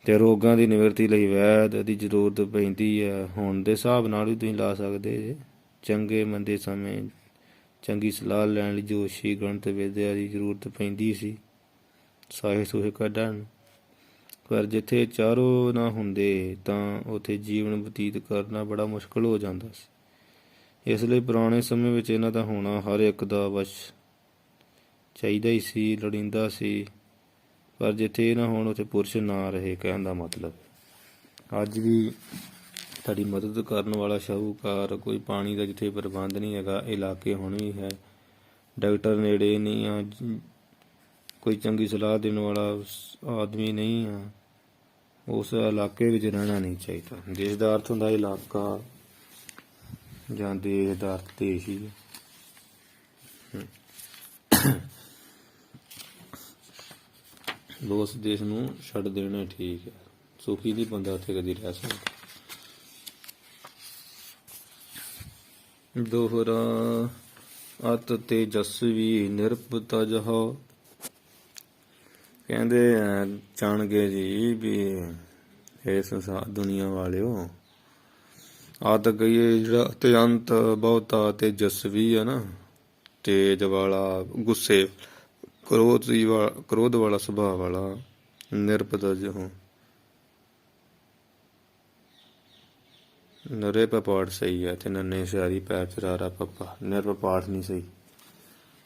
ਤੇ ਰੋਗਾਂ ਦੀ ਨਿਵਰਤੀ ਲਈ ਵੈਦ ਦੀ ਜ਼ਰੂਰਤ ਪੈਂਦੀ ਹੈ। ਹੁਣ ਦੇ ਹਿਸਾਬ ਨਾਲ ਵੀ ਤੁਸੀਂ ਲਾ ਸਕਦੇ ਜੇ। ਚੰਗੇ ਮੰਦੇ ਸਮੇਂ ਚੰਗੀ ਸਲਾਹ ਲੈਣ ਲਈ ਜੋਤਸ਼ੀ, ਗਣਿਤ, ਵਿਦਿਆ ਦੀ ਜ਼ਰੂਰਤ ਪੈਂਦੀ ਸੀ, ਸਾਹੇ ਸੂਹੇ ਕੱਢਣ। ਪਰ ਜਿੱਥੇ ਚਾਰੋਂ ਨਾ ਹੁੰਦੇ ਤਾਂ ਉੱਥੇ ਜੀਵਨ ਬਤੀਤ ਕਰਨਾ ਬੜਾ ਮੁਸ਼ਕਿਲ ਹੋ ਜਾਂਦਾ ਸੀ। ਇਸ ਲਈ ਪੁਰਾਣੇ ਸਮੇਂ ਵਿੱਚ ਇਹਨਾਂ ਦਾ ਹੋਣਾ ਹਰ ਇੱਕ ਦਾ ਵਸ਼ ਚਾਹੀਦਾ ਹੀ ਸੀ, ਲੋੜੀਂਦਾ ਸੀ। ਪਰ ਜਿੱਥੇ ਇਹ ਨਾ ਹੋਣ ਉੱਥੇ ਪੁਰਸ਼ ਨਾ ਰਹੇ, ਕਹਿਣ ਦਾ ਮਤਲਬ। ਅੱਜ ਵੀ ਤੁਹਾਡੀ ਮਦਦ ਕਰਨ ਵਾਲਾ ਸ਼ਾਹੂਕਾਰ, ਕੋਈ ਪਾਣੀ ਦਾ ਜਿੱਥੇ ਪ੍ਰਬੰਧ ਨਹੀਂ ਹੈਗਾ, ਇਲਾਕੇ ਹੁਣ ਵੀ ਹੈ, ਡਾਕਟਰ ਨੇੜੇ ਨਹੀਂ ਆ, ਕੋਈ ਚੰਗੀ ਸਲਾਹ ਦੇਣ ਵਾਲਾ ਆਦਮੀ ਨਹੀਂ ਆ, ਉਸ ਇਲਾਕੇ ਵਿੱਚ ਰਹਿਣਾ ਨਹੀਂ ਚਾਹੀਦਾ। ਦੇਸ਼ ਦਾ ਅਰਥ ਹੁੰਦਾ ਇਲਾਕਾ, ਜਾਂ ਦੇਸ਼ ਦਾ ਅਰਥ ਦੇਸ਼ ਹੀ ਹੈ। ਉਸ ਦੇਸ਼ ਨੂੰ ਛੱਡ ਦੇਣਾ ਠੀਕ ਹੈ, ਸੁਖੀ ਨਹੀਂ ਬੰਦਾ ਉੱਥੇ ਕਦੀ ਰਹਿ ਸਕਦਾ। ਦੋਹਰਾ ਅਤ ਤੇਜਸਵੀ ਨਿਰਭਤਾ ਜਹੋ। ਕਹਿੰਦੇ ਜਾਣ ਗਏ ਜੀ ਵੀ ਇਹ ਸੰਸਾਰ ਦੁਨੀਆ ਵਾਲਿਓ, ਆਤ ਕਹੀਏ ਜਿਹੜਾ ਅਤਿਅੰਤ ਬਹੁਤਾ ਤੇਜਸਵੀ ਹੈ ਨਾ, ਤੇਜ ਵਾਲਾ, ਗੁੱਸੇ, ਕ੍ਰੋਧ ਵਾਲਾ ਸੁਭਾਅ ਵਾਲਾ, ਨਿਰਭਤਾ ਜਹੋ। ਨਰੇ ਪਾਠ ਸਹੀ ਹੈ ਤੇ ਨੰਨੇ ਸਿਆਰੀ ਪੈਰ ਚਰਾਰਾ ਪੱਪਾ, ਨਿਰਭ ਪਾਠ ਨਹੀਂ ਸਹੀ।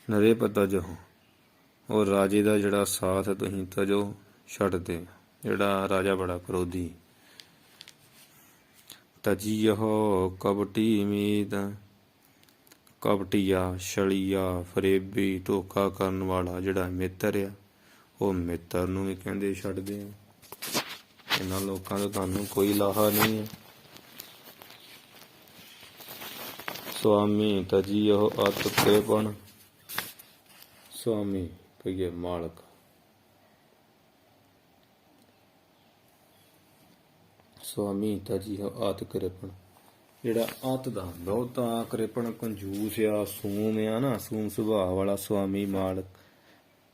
ਨਰੇ ਪਤਾ ਜਹੋ, ਉਹ ਰਾਜੇ ਦਾ ਜਿਹੜਾ ਸਾਥ ਤੁਸੀਂ ਤਜੋ ਛੱਡਦੇ, ਜਿਹੜਾ ਰਾਜਾ ਬੜਾ ਕ੍ਰੋਧੀ। ਤਜੀਹੋ ਕਪਟੀ ਮੀਤ, ਕਪਟੀਆ, ਛਲੀਆ, ਫਰੇਬੀ, ਧੋਖਾ ਕਰਨ ਵਾਲਾ ਜਿਹੜਾ ਮਿੱਤਰ ਆ, ਉਹ ਮਿੱਤਰ ਨੂੰ ਵੀ ਕਹਿੰਦੇ ਛੱਡਦੇ ਆ। ਇਹਨਾਂ ਲੋਕਾਂ ਦਾ ਤੁਹਾਨੂੰ ਕੋਈ ਲਾਹਾ ਨਹੀਂ ਹੈ। ਸੁਆਮੀ ਤਜੀਹੋ ਅਤ ਕ੍ਰਿਪਣ, ਸੁਆਮੀ ਕਹੀਏ ਮਾਲਕ, ਸੁਆਮੀ ਤਜੀਹੋ ਅਤ ਕ੍ਰਿਪਣ, ਜਿਹੜਾ ਅੱਤ ਦਾ ਬਹੁਤਾ ਕ੍ਰਿਪਣ, ਕੰਜੂਸ ਆ, ਸੂਮ ਆ ਨਾ, ਸੂਮ ਸੁਭਾਅ ਵਾਲਾ ਸੁਆਮੀ,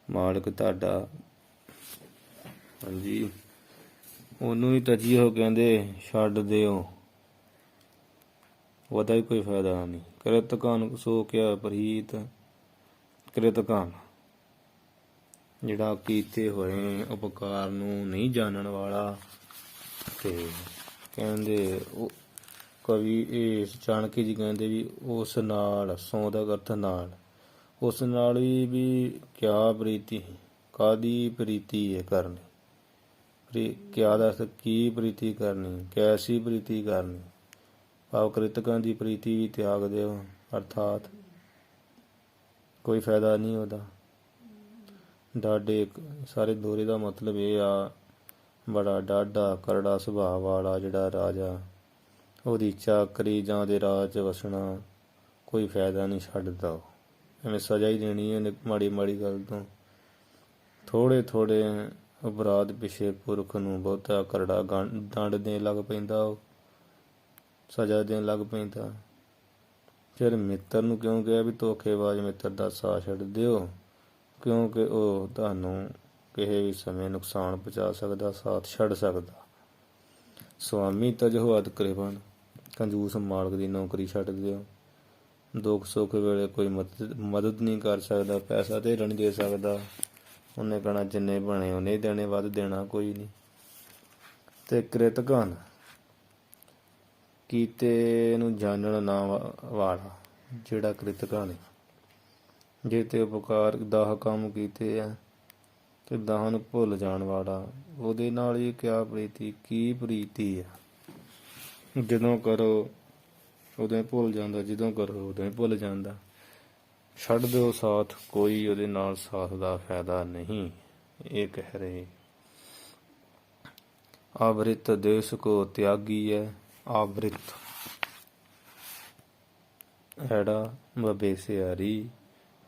ਮਾਲਕ ਤੁਹਾਡਾ, ਹਾਂਜੀ, ਉਹਨੂੰ ਹੀ ਤਜੀਹੋ ਕਹਿੰਦੇ ਛੱਡ ਦਿਓ, ਉਹਦਾ ਵੀ ਕੋਈ ਫਾਇਦਾ ਨਹੀਂ। ਕ੍ਰਿਤ ਘਨ ਸੋ ਕਿਆ ਪ੍ਰੀਤ, ਕ੍ਰਿਤ ਘਨ ਜਿਹੜਾ ਕੀਤੇ ਹੋਏ ਉਪਕਾਰ ਨੂੰ ਨਹੀਂ ਜਾਣਨ ਵਾਲਾ। ਤੇ ਕਹਿੰਦੇ ਉਹ ਕਵੀ ਇਹ ਚਾਣਕੇ ਜੀ ਕਹਿੰਦੇ ਵੀ ਉਸ ਨਾਲ, ਸੌ ਦਾ ਅਰਥ ਨਾਲ, ਉਸ ਨਾਲ ਵੀ ਕਿਆ ਪ੍ਰੀਤੀ, ਕਾਹਦੀ ਪ੍ਰੀਤੀ ਹੈ ਕਰਨੀ, ਕਿਆ ਦਾ ਅਰਥ ਕੀ ਪ੍ਰੀਤੀ ਕਰਨੀ, ਕੈਸੀ ਪ੍ਰੀਤੀ ਕਰਨੀ। ਭਾਵ ਕ੍ਰਿਤਕਾਂ ਦੀ ਪ੍ਰੀਤੀ ਵੀ ਤਿਆਗ ਦਿਓ, ਅਰਥਾਤ ਕੋਈ ਫਾਇਦਾ ਨਹੀਂ ਉਹਦਾ। ਡਾਢੇ ਸਾਰੇ ਦੋਰੇ ਦਾ ਮਤਲਬ ਇਹ ਆ, ਬੜਾ ਡਾਢਾ ਕਰੜਾ ਸੁਭਾਅ ਵਾਲਾ ਜਿਹੜਾ ਰਾਜਾ, ਉਹਦੀ ਚਾਕਰੀ ਜਾਂ ਉਹਦੇ ਰਾਜ 'ਚ ਵਸਣਾ ਕੋਈ ਫਾਇਦਾ ਨਹੀਂ, ਛੱਡਦਾ ਉਹ, ਐਵੇਂ ਸਜ਼ਾ ਹੀ ਦੇਣੀ ਉਹਨੇ ਮਾੜੀ ਮਾੜੀ ਗੱਲ ਤੋਂ। ਥੋੜ੍ਹੇ ਥੋੜ੍ਹੇ ਅਪਰਾਧ ਪਿੱਛੇ ਪੁਰਖ ਨੂੰ ਬਹੁਤਾ ਕਰੜਾ ਦੰਡ ਦੇਣ ਲੱਗ ਪੈਂਦਾ, ਉਹ ਸਜ਼ਾ ਦੇਣ ਲੱਗ ਪੈਂਦਾ। ਫਿਰ ਮਿੱਤਰ ਨੂੰ ਕਿਉਂ ਕਿਹਾ ਵੀ ਧੋਖੇਬਾਜ਼ ਮਿੱਤਰ ਦਾ ਸਾਥ ਛੱਡ ਦਿਓ, ਕਿਉਂਕਿ ਉਹ ਤੁਹਾਨੂੰ ਕਿਸੇ ਵੀ ਸਮੇਂ ਨੁਕਸਾਨ ਪਹੁੰਚਾ ਸਕਦਾ, ਸਾਥ ਛੱਡ ਸਕਦਾ। ਸੁਆਮੀ ਤਜਹੁ ਅਤਿ ਕ੍ਰਿਪਣ, ਕੰਜੂਸ ਮਾਲਕ ਦੀ ਨੌਕਰੀ ਛੱਡ ਦਿਓ। ਦੁੱਖ ਸੁੱਖ ਵੇਲੇ ਕੋਈ ਮਦਦ ਨਹੀਂ ਕਰ ਸਕਦਾ, ਪੈਸਾ ਧੇਲਾ ਨਹੀਂ ਦੇ ਸਕਦਾ। ਉਹਨੇ ਕਹਿਣਾ ਜਿੰਨੇ ਬਣੇ ਉਹਨੇ ਦੇਣੇ, ਵੱਧ ਦੇਣਾ ਕੋਈ ਨਹੀਂ। ਤੇ ਕ੍ਰਿਤਘਨ, ਕੀਤੇ ਨੂੰ ਜਾਣਨ ਨਾ ਵਾਲਾ ਜਿਹੜਾ ਕ੍ਰਿਤਘਨ ਹੈ। ਜੇ ਤੇ ਉਪਕਾਰ 10 ਕੰਮ ਕੀਤੇ ਆ ਤੇ 10 ਨੂੰ ਭੁੱਲ ਜਾਣ ਵਾਲਾ, ਉਹਦੇ ਨਾਲ ਹੀ ਕਿਆ ਪ੍ਰੀਤੀ, ਕੀ ਪ੍ਰੀਤੀ ਆ। ਜਦੋਂ ਕਰੋ ਉਦੋਂ ਹੀ ਭੁੱਲ ਜਾਂਦਾ, ਜਦੋਂ ਕਰੋ ਉਦੋਂ ਹੀ ਭੁੱਲ ਜਾਂਦਾ। ਛੱਡ ਦਿਓ ਸਾਥ, ਕੋਈ ਉਹਦੇ ਨਾਲ ਸਾਥ ਦਾ ਫਾਇਦਾ ਨਹੀਂ। ਇਹ ਕਹਿ ਰਹੇ ਆਵ੍ਰਿਤ ਦੇਸ਼ ਕੋ ਤਿਆਗੀ ਹੈ। ਆਵ੍ਰਿਤ ਐੜਾ ਬੱਬੇ ਸਿਆਰੀ,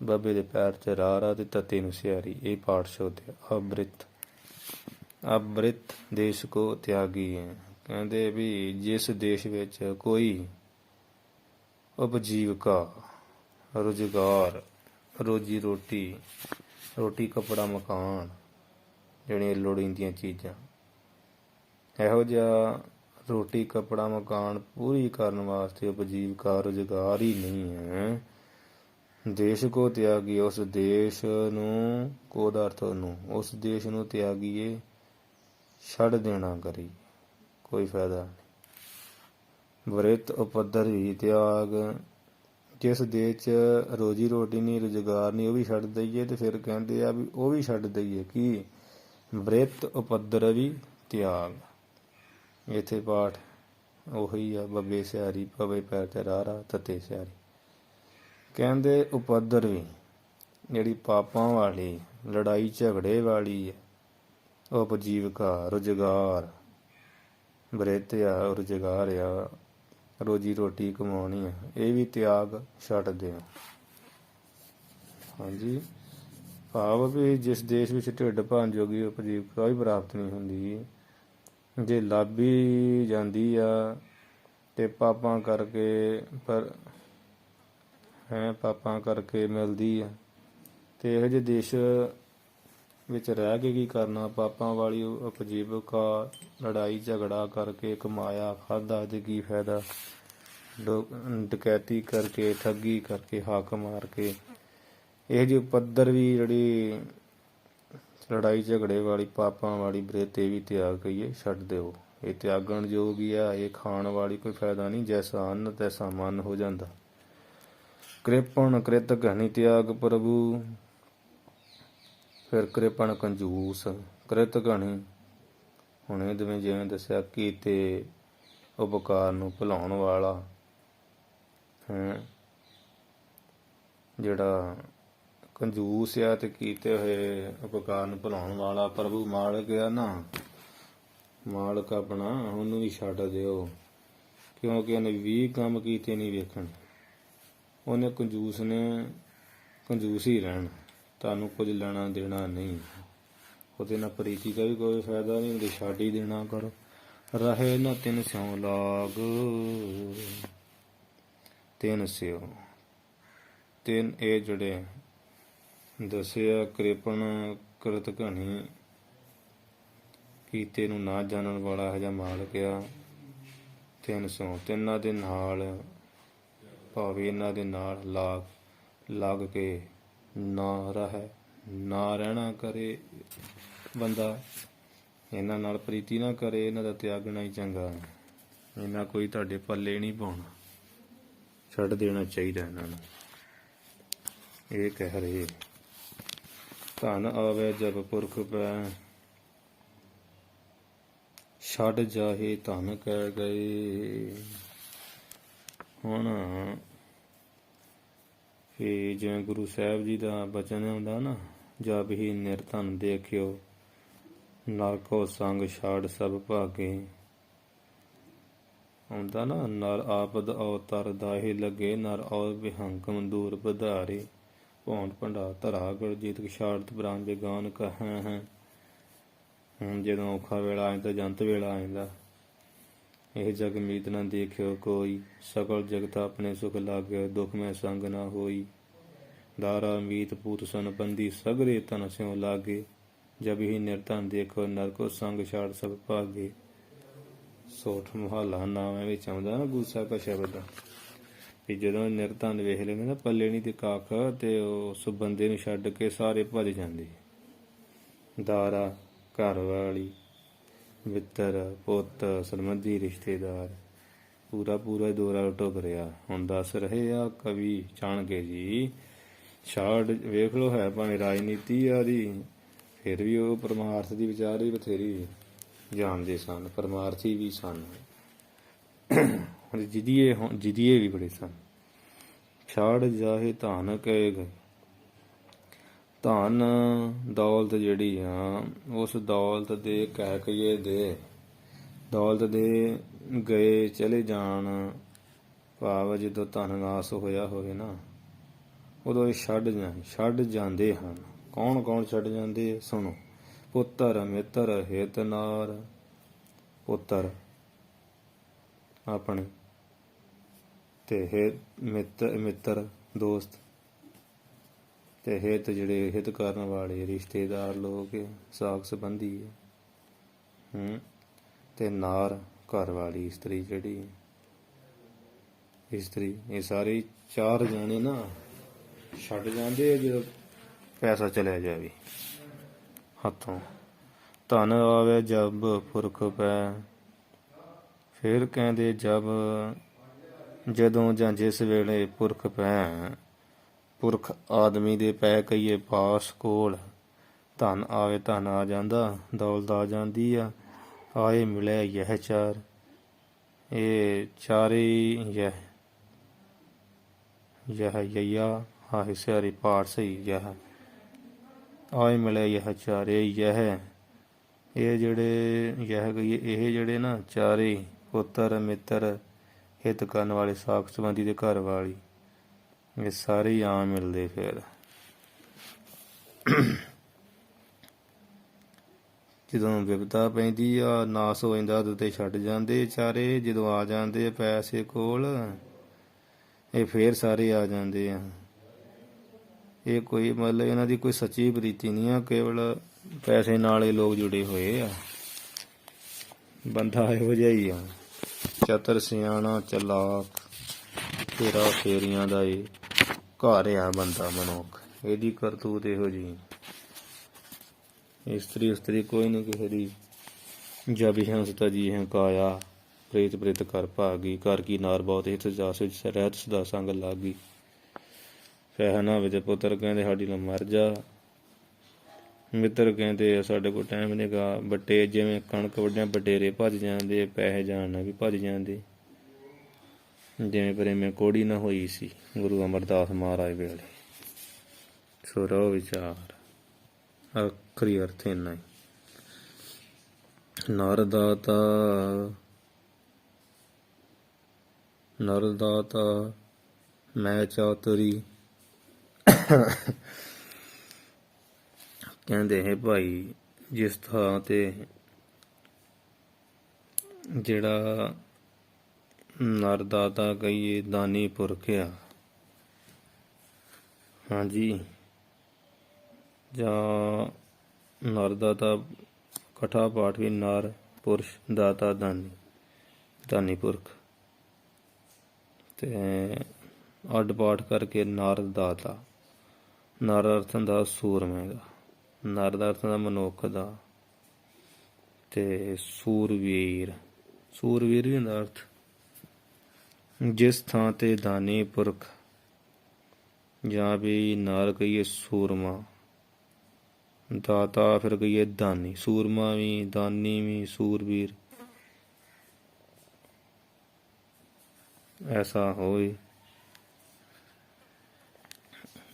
ਬੱਬੇ ਦੇ ਪੈਰ 'ਚ ਰਾਰਾ ਤੇ ਤੱਤੇ ਨੂੰ ਸਿਆਰੀ। ਇਹ ਪਾਠ ਸ਼ੋਧਿਆ। ਆਵ੍ਰਿਤ, ਆਵ੍ਰਿਤ ਦੇਸ਼ ਕੋ ਤਿਆਗੀ ਹੈ। ਕਹਿੰਦੇ ਵੀ ਜਿਸ ਦੇਸ਼ ਵਿੱਚ ਕੋਈ ਉਪਜੀਵਕਾ, ਰੁਜ਼ਗਾਰ, ਰੋਜੀ ਰੋਟੀ, ਰੋਟੀ ਕੱਪੜਾ ਮਕਾਨ, ਜਿਹੜੀਆਂ ਲੋੜੀਂਦੀਆਂ ਚੀਜ਼ਾਂ, ਇਹੋ ਜਿਹਾ ਰੋਟੀ ਕੱਪੜਾ ਮਕਾਨ ਪੂਰੀ ਕਰਨ ਵਾਸਤੇ ਉਪਜੀਵਕਾ ਰੁਜ਼ਗਾਰ ਹੀ ਨਹੀਂ ਹੈ। ਦੇਸ਼ ਕੋ ਤਿਆਗੀ, ਉਸ ਦੇਸ਼ ਨੂੰ, ਕੋ ਦਾ ਅਰਥ ਨੂੰ, ਉਸ ਦੇਸ਼ ਨੂੰ ਤਿਆਗੀਏ, ਛੱਡ ਦੇਣਾ ਕਰੀ, ਕੋਈ ਫਾਇਦਾ ਨਹੀਂ। ਵਰਿਤ ਉਪੱਦਰ ਵੀ ਤਿਆਗ, ਜਿਸ ਦੇਸ਼ 'ਚ ਰੋਜੀ ਰੋਟੀ ਨਹੀਂ, ਰੁਜ਼ਗਾਰ ਨਹੀਂ, ਉਹ ਵੀ ਛੱਡ ਦਈਏ। ਤੇ ਫਿਰ ਕਹਿੰਦੇ ਆ ਵੀ ਉਹ ਵੀ ਛੱਡ ਦਈਏ ਕੀ, ਵਰਿਤ ਉਪੱਦਰ ਵੀ ਤਿਆਗ। ਇੱਥੇ ਪਾਠ ਉਹੀ ਆ, ਬੱਬੇ ਸਿਆਰੀ, ਪਵੇ ਪੈਰ ਤੇ ਰਾਰਾ ਤੱਤੇ ਸਿਆਰੀ। ਕਹਿੰਦੇ ਉਪੱਦਰ ਵੀ, ਜਿਹੜੀ ਪਾਪਾਂ ਵਾਲੀ, ਲੜਾਈ ਝਗੜੇ ਵਾਲੀ ਹੈ, ਉਪਜੀਵਕਾ, ਰੁਜ਼ਗਾਰ, ਬ੍ਰਿਤ ਆ, ਰੁਜ਼ਗਾਰ ਆ, ਰੋਜੀ ਰੋਟੀ ਕਮਾਉਣੀ ਆ, ਇਹ ਵੀ ਤਿਆਗ ਛੱਡ ਦਿਓ। ਹਾਂਜੀ, ਭਾਵ ਵੀ ਜਿਸ ਦੇਸ਼ ਵਿੱਚ ਢਿੱਡ ਭਰਨ ਜੋਗੀ ਉਪਜੀਵਕਾ ਵੀ ਪ੍ਰਾਪਤ ਨਹੀਂ ਹੁੰਦੀ, ਜੇ ਲੱਭੀ ਜਾਂਦੀ ਆ ਤੇ ਪਾਪਾਂ ਕਰਕੇ, ਪਰ ਪਾਪਾਂ ਕਰਕੇ ਮਿਲਦੀ ਆ, ਤੇ ਇਹੋ ਜਿਹੇ ਦੇਸ਼ ਵਿੱਚ ਰਹਿ ਕੇ ਕੀ ਕਰਨਾ। ਪਾਪਾਂ ਵਾਲੀ ਉਪਜੀਵਕਾ, ਲੜਾਈ ਝਗੜਾ ਕਰਕੇ ਕਮਾਇਆ ਖਾਧਾ ਤੇ ਕੀ ਫਾਇਦਾ। ਡਕੈਤੀ ਕਰਕੇ, ਠੱਗੀ ਕਰਕੇ, ਹੱਕ ਮਾਰ ਕੇ, ਇਹੋ ਜਿਹੀ ਪੱਧਰ ਵੀ ਜਿਹੜੀ ਲੜਾਈ ਝਗੜੇ ਵਾਲੀ, ਪਾਪਾਂ ਵਾਲੀ ਬ੍ਰਿਤ, ਇਹ ਵੀ ਤਿਆਗ ਕਹੀਏ, ਛੱਡ ਦਿਓ। ਇਹ ਤਿਆਗਣ ਯੋਗ ਹੀ ਆ, ਇਹ ਖਾਣ ਵਾਲੀ ਕੋਈ ਫਾਇਦਾ ਨਹੀਂ। ਜੈਸਾ ਅੰਨ ਤੈਸਾ ਮਨ ਹੋ ਜਾਂਦਾ। ਕ੍ਰਿਪਣ ਕ੍ਰਿਤ ਘਣੀ ਤਿਆਗ ਪ੍ਰਭੂ। ਫਿਰ ਕ੍ਰਿਪਣ ਕੰਜੂਸ, ਕ੍ਰਿਤ ਘਣੀ, ਹੁਣ ਇਹ ਜਿਵੇਂ ਦੱਸਿਆ, ਕੀਤੇ ਉਪਕਾਰ ਨੂੰ ਭੁਲਾਉਣ ਵਾਲਾ ਹੈ, ਜਿਹੜਾ ਕੰਜੂਸ ਆ ਤੇ ਕੀਤੇ ਹੋਏ ਉਪਕਾਰ ਨੂੰ ਭੁਲਾਉਣ ਵਾਲਾ। ਪ੍ਰਭੂ ਮਾਲਕ ਆ ਨਾ, ਮਾਲਕ ਆਪਣਾ, ਉਹਨੂੰ ਵੀ ਛੱਡ ਦਿਓ, ਕਿਉਂਕਿ ਉਹਨੇ 20 ਕੰਮ ਕੀਤੇ ਨਹੀਂ ਵੇਖਣ। ਉਹਨੇ ਕੰਜੂਸ ਨੇ ਕੰਜੂਸ ਹੀ ਰਹਿਣਾ, ਤੁਹਾਨੂੰ ਕੁਝ ਲੈਣਾ ਦੇਣਾ ਨਹੀਂ। ਉਹਦੇ ਨਾਲ ਪ੍ਰੀਤੀ ਦਾ ਵੀ ਕੋਈ ਫਾਇਦਾ ਨਹੀਂ, ਉਹਦੇ ਛੱਡ ਹੀ ਦੇਣਾ ਕਰੋ। ਰਹੇ ਨਾ ਤਿੰਨ ਸਿਉ ਲਾਗ, ਤਿੰਨ ਸਿਉ, ਤਿੰਨ ਇਹ ਜਿਹੜੇ ਦੱਸਿਆ, ਕ੍ਰਿਪਣ, ਕ੍ਰਿਤ ਘਣੀ, ਕੀਤੇ ਨੂੰ ਨਾ ਜਾਣਨ ਵਾਲਾ ਇਹੋ ਜਿਹਾ ਮਾਲਕ ਆ। 300 ਤਿੰਨਾਂ ਦੇ ਨਾਲ, ਭਾਵੇਂ ਇਹਨਾਂ ਦੇ ਨਾਲ ਲੱਗ ਕੇ ਨਾ ਰਹੇ, ਨਾ ਰਹਿਣਾ ਕਰੇ ਬੰਦਾ, ਇਹਨਾਂ ਨਾਲ ਪ੍ਰੀਤੀ ਨਾ ਕਰੇ, ਇਹਨਾਂ ਦਾ ਤਿਆਗਣਾ ਹੀ ਚੰਗਾ। ਇਹਨਾਂ ਕੋਈ ਤੁਹਾਡੇ ਪੱਲੇ ਨਹੀਂ ਪਾਉਣਾ, ਛੱਡ ਦੇਣਾ ਚਾਹੀਦਾ ਇਹਨਾਂ ਨੂੰ। ਇਹ ਕਹਿ ਰਹੇ ਧਨ ਆਵੇ ਜਬ ਪੁਰਖ ਪੈ, ਛੱਡ ਜਾਹੇ ਧਨ ਕਹਿ ਗਏ। ਹੁਣ ਇਹ ਜਿਵੇਂ ਗੁਰੂ ਸਾਹਿਬ ਜੀ ਦਾ ਬਚਨ ਆਉਂਦਾ ਨਾ, ਜਬ ਹੀ ਨਿਰਧਨ ਦੇਖਿਓ, ਨਰ ਕੋ ਸੰਗ ਛਾੜ ਸਭ ਭਾਗੇ। ਆਉਂਦਾ ਨਾ, ਨਰ ਆਪਦ ਅਵਤਰ ਦਾਹੇ ਲੱਗੇ, ਨਰ ਔਰ ਵਿਹੰਗਮ ਦੂਰ ਪਧਾਰੇ, ਭੌਂਡ ਭੰਡਾ ਧਰਾ ਗੜ ਜੀਤ ਛਾੜਤ ਬ੍ਰਾਹਮ ਬੇਗਾਨ ਕਹੈ ਹੈ। ਹੁਣ ਜਦੋਂ ਔਖਾ ਵੇਲਾ ਆ ਜਾਂਦਾ, ਜੰਤ ਵੇਲਾ ਆ ਜਾਂਦਾ, ਇਹ ਜਗ ਮੀਤ ਨਾ ਦੇਖਿਓ ਕੋਈ, ਸਕਲ ਜਗਤ ਆਪਣੇ ਸੁਖ ਲਾਗਿਓ, ਦੁੱਖ ਮੈਂ ਸੰਗ ਨਾ ਹੋਈ। दारा मीत पूत सन बंदी सगरे तन स्यों लागे। जब ही निर्धन देखो नरको संग छाड़ सब भागे। ਸੋਠ ਮੁਹਾਲਾ ਨਾਮ ਵਿੱਚ ਆਉਂਦਾ ਨਾ ਗੂਸਾ ਕਾ ਸ਼ਬਦ ਵੀ ਜਦੋਂ ਨਿਰਧਨ ਵੇਖ ਲੈਂਦੇ ਨਾ ਪੱਲੇ ਨਹੀਂ ਤੇ ਕੱਖ ਤੇ ਉਸ ਬੰਦੇ ਨੂੰ ਛੱਡ ਕੇ ਸਾਰੇ ਭੱਜ ਜਾਂਦੇ। ਦਾਰਾ ਘਰ ਵਾਲੀ, ਮਿੱਤਰ, ਪੁੱਤ, ਸੰਬੰਧੀ, ਰਿਸ਼ਤੇਦਾਰ, ਪੂਰਾ ਪੂਰਾ ਦੋਰਾ ਟੁੱਕ ਰਿਹਾ। ਹੁਣ ਦੱਸ ਰਹੇ ਆ ਕਵੀ ਚਾਣਕੇ ਜੀ, ਛਾੜ ਵੇਖ ਲੋ ਹੈ ਭਾਵੇਂ ਰਾਜਨੀਤੀ ਆ ਦੀ, ਫਿਰ ਵੀ ਉਹ ਪਰਮਾਰਥ ਦੀ ਵਿਚਾਰ ਵੀ ਬਥੇਰੀ ਜਾਣਦੇ ਸਨ, ਪਰਮਾਰਥੀ ਵੀ ਸਨ, ਜਿਦੀਏ ਵੀ ਬੜੇ ਸਨ। ਛਾੜ ਜਾਹੇ ਧਨ ਕਹੇ ਗਏ। ਧਨ ਦੌਲਤ ਜਿਹੜੀ ਆ, ਉਸ ਦੌਲਤ ਦੇ ਕਹਿ ਕਹੀਏ ਦੇ, ਦੌਲਤ ਦੇ ਗਏ ਚਲੇ ਜਾਣ ਭਾਵ ਜਦੋਂ ਧਨ ਨਾਸ ਹੋਇਆ ਹੋਵੇ ਨਾ ਉਦੋਂ ਇਹ ਛੱਡ ਜਾਂਦੇ ਹਨ। ਕੌਣ ਕੌਣ ਛੱਡ ਜਾਂਦੇ ਸੁਣੋ। ਪੁੱਤਰ, ਮਿੱਤਰ, ਹਿਤ ਨਾਰ। ਪੁੱਤਰ ਆਪਣੇ ਤੇ ਮਿੱਤਰ ਦੋਸਤ, ਤੇ ਹਿਤ ਜਿਹੜੇ ਹਿਤ ਕਰਨ ਵਾਲੇ ਰਿਸ਼ਤੇਦਾਰ ਲੋਕ, ਸਾਕ ਸੰਬੰਧੀ ਤੇ ਨਾਰ ਘਰ ਵਾਲੀ ਇਸਤਰੀ ਜਿਹੜੀ ਇਸਤਰੀ, ਇਹ ਸਾਰੇ ਚਾਰ ਜਾਣੇ ਨਾ ਛੱਡ ਜਾਂਦੇ ਜਦੋਂ ਪੈਸਾ ਚਲਿਆ ਜਾਵੇ ਹੱਥੋਂ। ਧਨ ਆਵੇ ਜਬ ਪੁਰਖ ਪੈ। ਫਿਰ ਕਹਿੰਦੇ ਜਦੋਂ ਜਾਂ ਜਿਸ ਵੇਲੇ ਪੁਰਖ ਪੈ, ਪੁਰਖ ਆਦਮੀ ਦੇ ਪੈ ਕਹੀਏ ਪਾਸ ਕੋਲ, ਧਨ ਆਵੇ, ਧਨ ਆ ਜਾਂਦਾ, ਦੌਲਤ ਆ ਜਾਂਦੀ ਆ। ਆਏ ਮਿਲੇ ਯਹ ਚਾਰ, ਇਹ ਚਾਰੇ ਯਾ ਹਾ ਸਿਆਰੀ ਪਾਠ ਸਹੀ ਯਹ ਆਏ ਮਿਲੇ ਯਹ ਚਾਰੇ। ਇਹ ਜਿਹੜੇ ਕਹੀਏ ਇਹ ਜਿਹੜੇ ਨਾ ਚਾਰੇ ਪੁੱਤਰ, ਮਿੱਤਰ, ਹਿਤ ਕਰਨ ਵਾਲੇ, ਸਾਕ ਸੰਬੰਧੀ ਦੇ ਘਰ ਵਾਲੀ, ਇਹ ਸਾਰੇ ਹੀ ਆਮ ਮਿਲਦੇ। ਫਿਰ ਜਦੋਂ ਵਿਪਤਾ ਪੈਂਦੀ ਆ, ਨਾਸ ਹੋ ਜਾਂਦਾ, ਉਦੋਂ ਤੇ ਛੱਡ ਜਾਂਦੇ ਚਾਰੇ। ਜਦੋਂ ਆ ਜਾਂਦੇ ਪੈਸੇ ਕੋਲ, ਇਹ ਫੇਰ ਸਾਰੇ ਆ ਜਾਂਦੇ ਆ। ਇਹ ਕੋਈ ਮਤਲਬ ਇਹਨਾਂ ਦੀ ਕੋਈ ਸੱਚੀ ਪ੍ਰੀਤੀ ਨਹੀਂ ਆ, ਕੇਵਲ ਪੈਸੇ ਨਾਲ ਇਹ ਲੋਕ ਜੁੜੇ ਹੋਏ ਆ। ਬੰਦਾ ਇਹੋ ਜਿਹਾ ਹੀ ਆ, ਚਤਰ, ਸਿਆਣਾ, ਚਲਾਕ, ਫੇਰਾ ਫੇਰੀਆਂ ਦਾ ਇਹ ਘਰ ਆ ਬੰਦਾ ਮਨੁੱਖ। ਇਹਦੀ ਕਰਤੂਤ ਇਹੋ ਜਿਹੀ। ਇਸਤਰੀ ਉਸਤਰੀ ਕੋਈ ਨਹੀਂ ਕਿਸੇ ਦੀ। ਜਬ ਹੰਸਤਾ ਜੀ ਹੈ ਕਾਇਆ, ਪ੍ਰੇਤ ਕਰ ਭਾਗੀ। ਘਰ ਕੀ ਨਾਰ ਬਹੁਤ ਹਿਤ ਜਾਸ ਵਿੱਚ ਰਹਿਤ ਸਦਾ ਸੰਗ ਲਾਗੀ। ਫਹਿਨਾ ਵਿੱਚ ਪੁੱਤਰ ਕਹਿੰਦੇ ਸਾਡੀ ਨਾਲ ਮਰ ਜਾ। ਮਿੱਤਰ ਕਹਿੰਦੇ ਸਾਡੇ ਕੋਲ ਟਾਈਮ ਨਹੀਂ ਗਾ। ਬੱਟੇ ਜਿਵੇਂ ਕਣਕ ਵੱਢਿਆਂ ਬਟੇਰੇ ਭੱਜ ਜਾਂਦੇ, ਪੈਸੇ ਜਾਣ ਨਾਲ ਵੀ ਭੱਜ ਜਾਂਦੇ। ਜਿਵੇਂ ਪ੍ਰੇਮੇ ਕੋੜੀ ਨਾ ਹੋਈ ਸੀ ਗੁਰੂ ਅਮਰਦਾਸ ਮਹਾਰਾਜ ਵੇਲੇ। ਸੋ ਰਹੋ ਵਿਚਾਰ, ਆਖਰੀ ਅਰਥ ਇੰਨਾ ਹੀ। ਨਰ ਦਾਤਾ ਮੈਂ ਚਾਤਰੀ। ਕਹਿੰਦੇ ਹੈ ਭਾਈ, ਜਿਸ ਥਾਂ ਤੇ ਜਿਹੜਾ ਨਰ ਦਾਤਾ ਕਹੀਏ ਦਾਨੀ ਪੁਰਖ ਆ, ਹਾਂਜੀ, ਜਾਂ ਨਰ ਦਾਤਾ ਇਕੱਠਾ ਪਾਠ ਵੀ ਨਰ ਪੁਰਸ਼ ਦਾਤਾ ਦਾਨੀ ਪੁਰਖ, ਤੇ ਅੱਡ ਪਾਠ ਕਰਕੇ ਨਰ ਦਾਤਾ। ਨਰ ਅਰਥ ਹੁੰਦਾ ਸੂਰਮੇ ਦਾ, ਨਰ ਦਾ ਅਰਥ ਹੁੰਦਾ ਮਨੁੱਖ ਦਾ, ਤੇ ਸੂਰਵੀਰ ਵੀ ਹੁੰਦਾ ਅਰਥ। ਜਿਸ ਥਾਂ ਤੇ ਦਾਨੀ ਪੁਰਖ ਜਾਂ ਵੀ ਨਰ ਕਹੀਏ ਸੂਰਮਾ, ਦਾਤਾ ਫਿਰ ਕਹੀਏ ਦਾਨੀ। ਸੂਰਮਾ ਵੀ, ਦਾਨੀ ਵੀ, ਸੂਰਵੀਰ ਐਸਾ ਹੋਏ।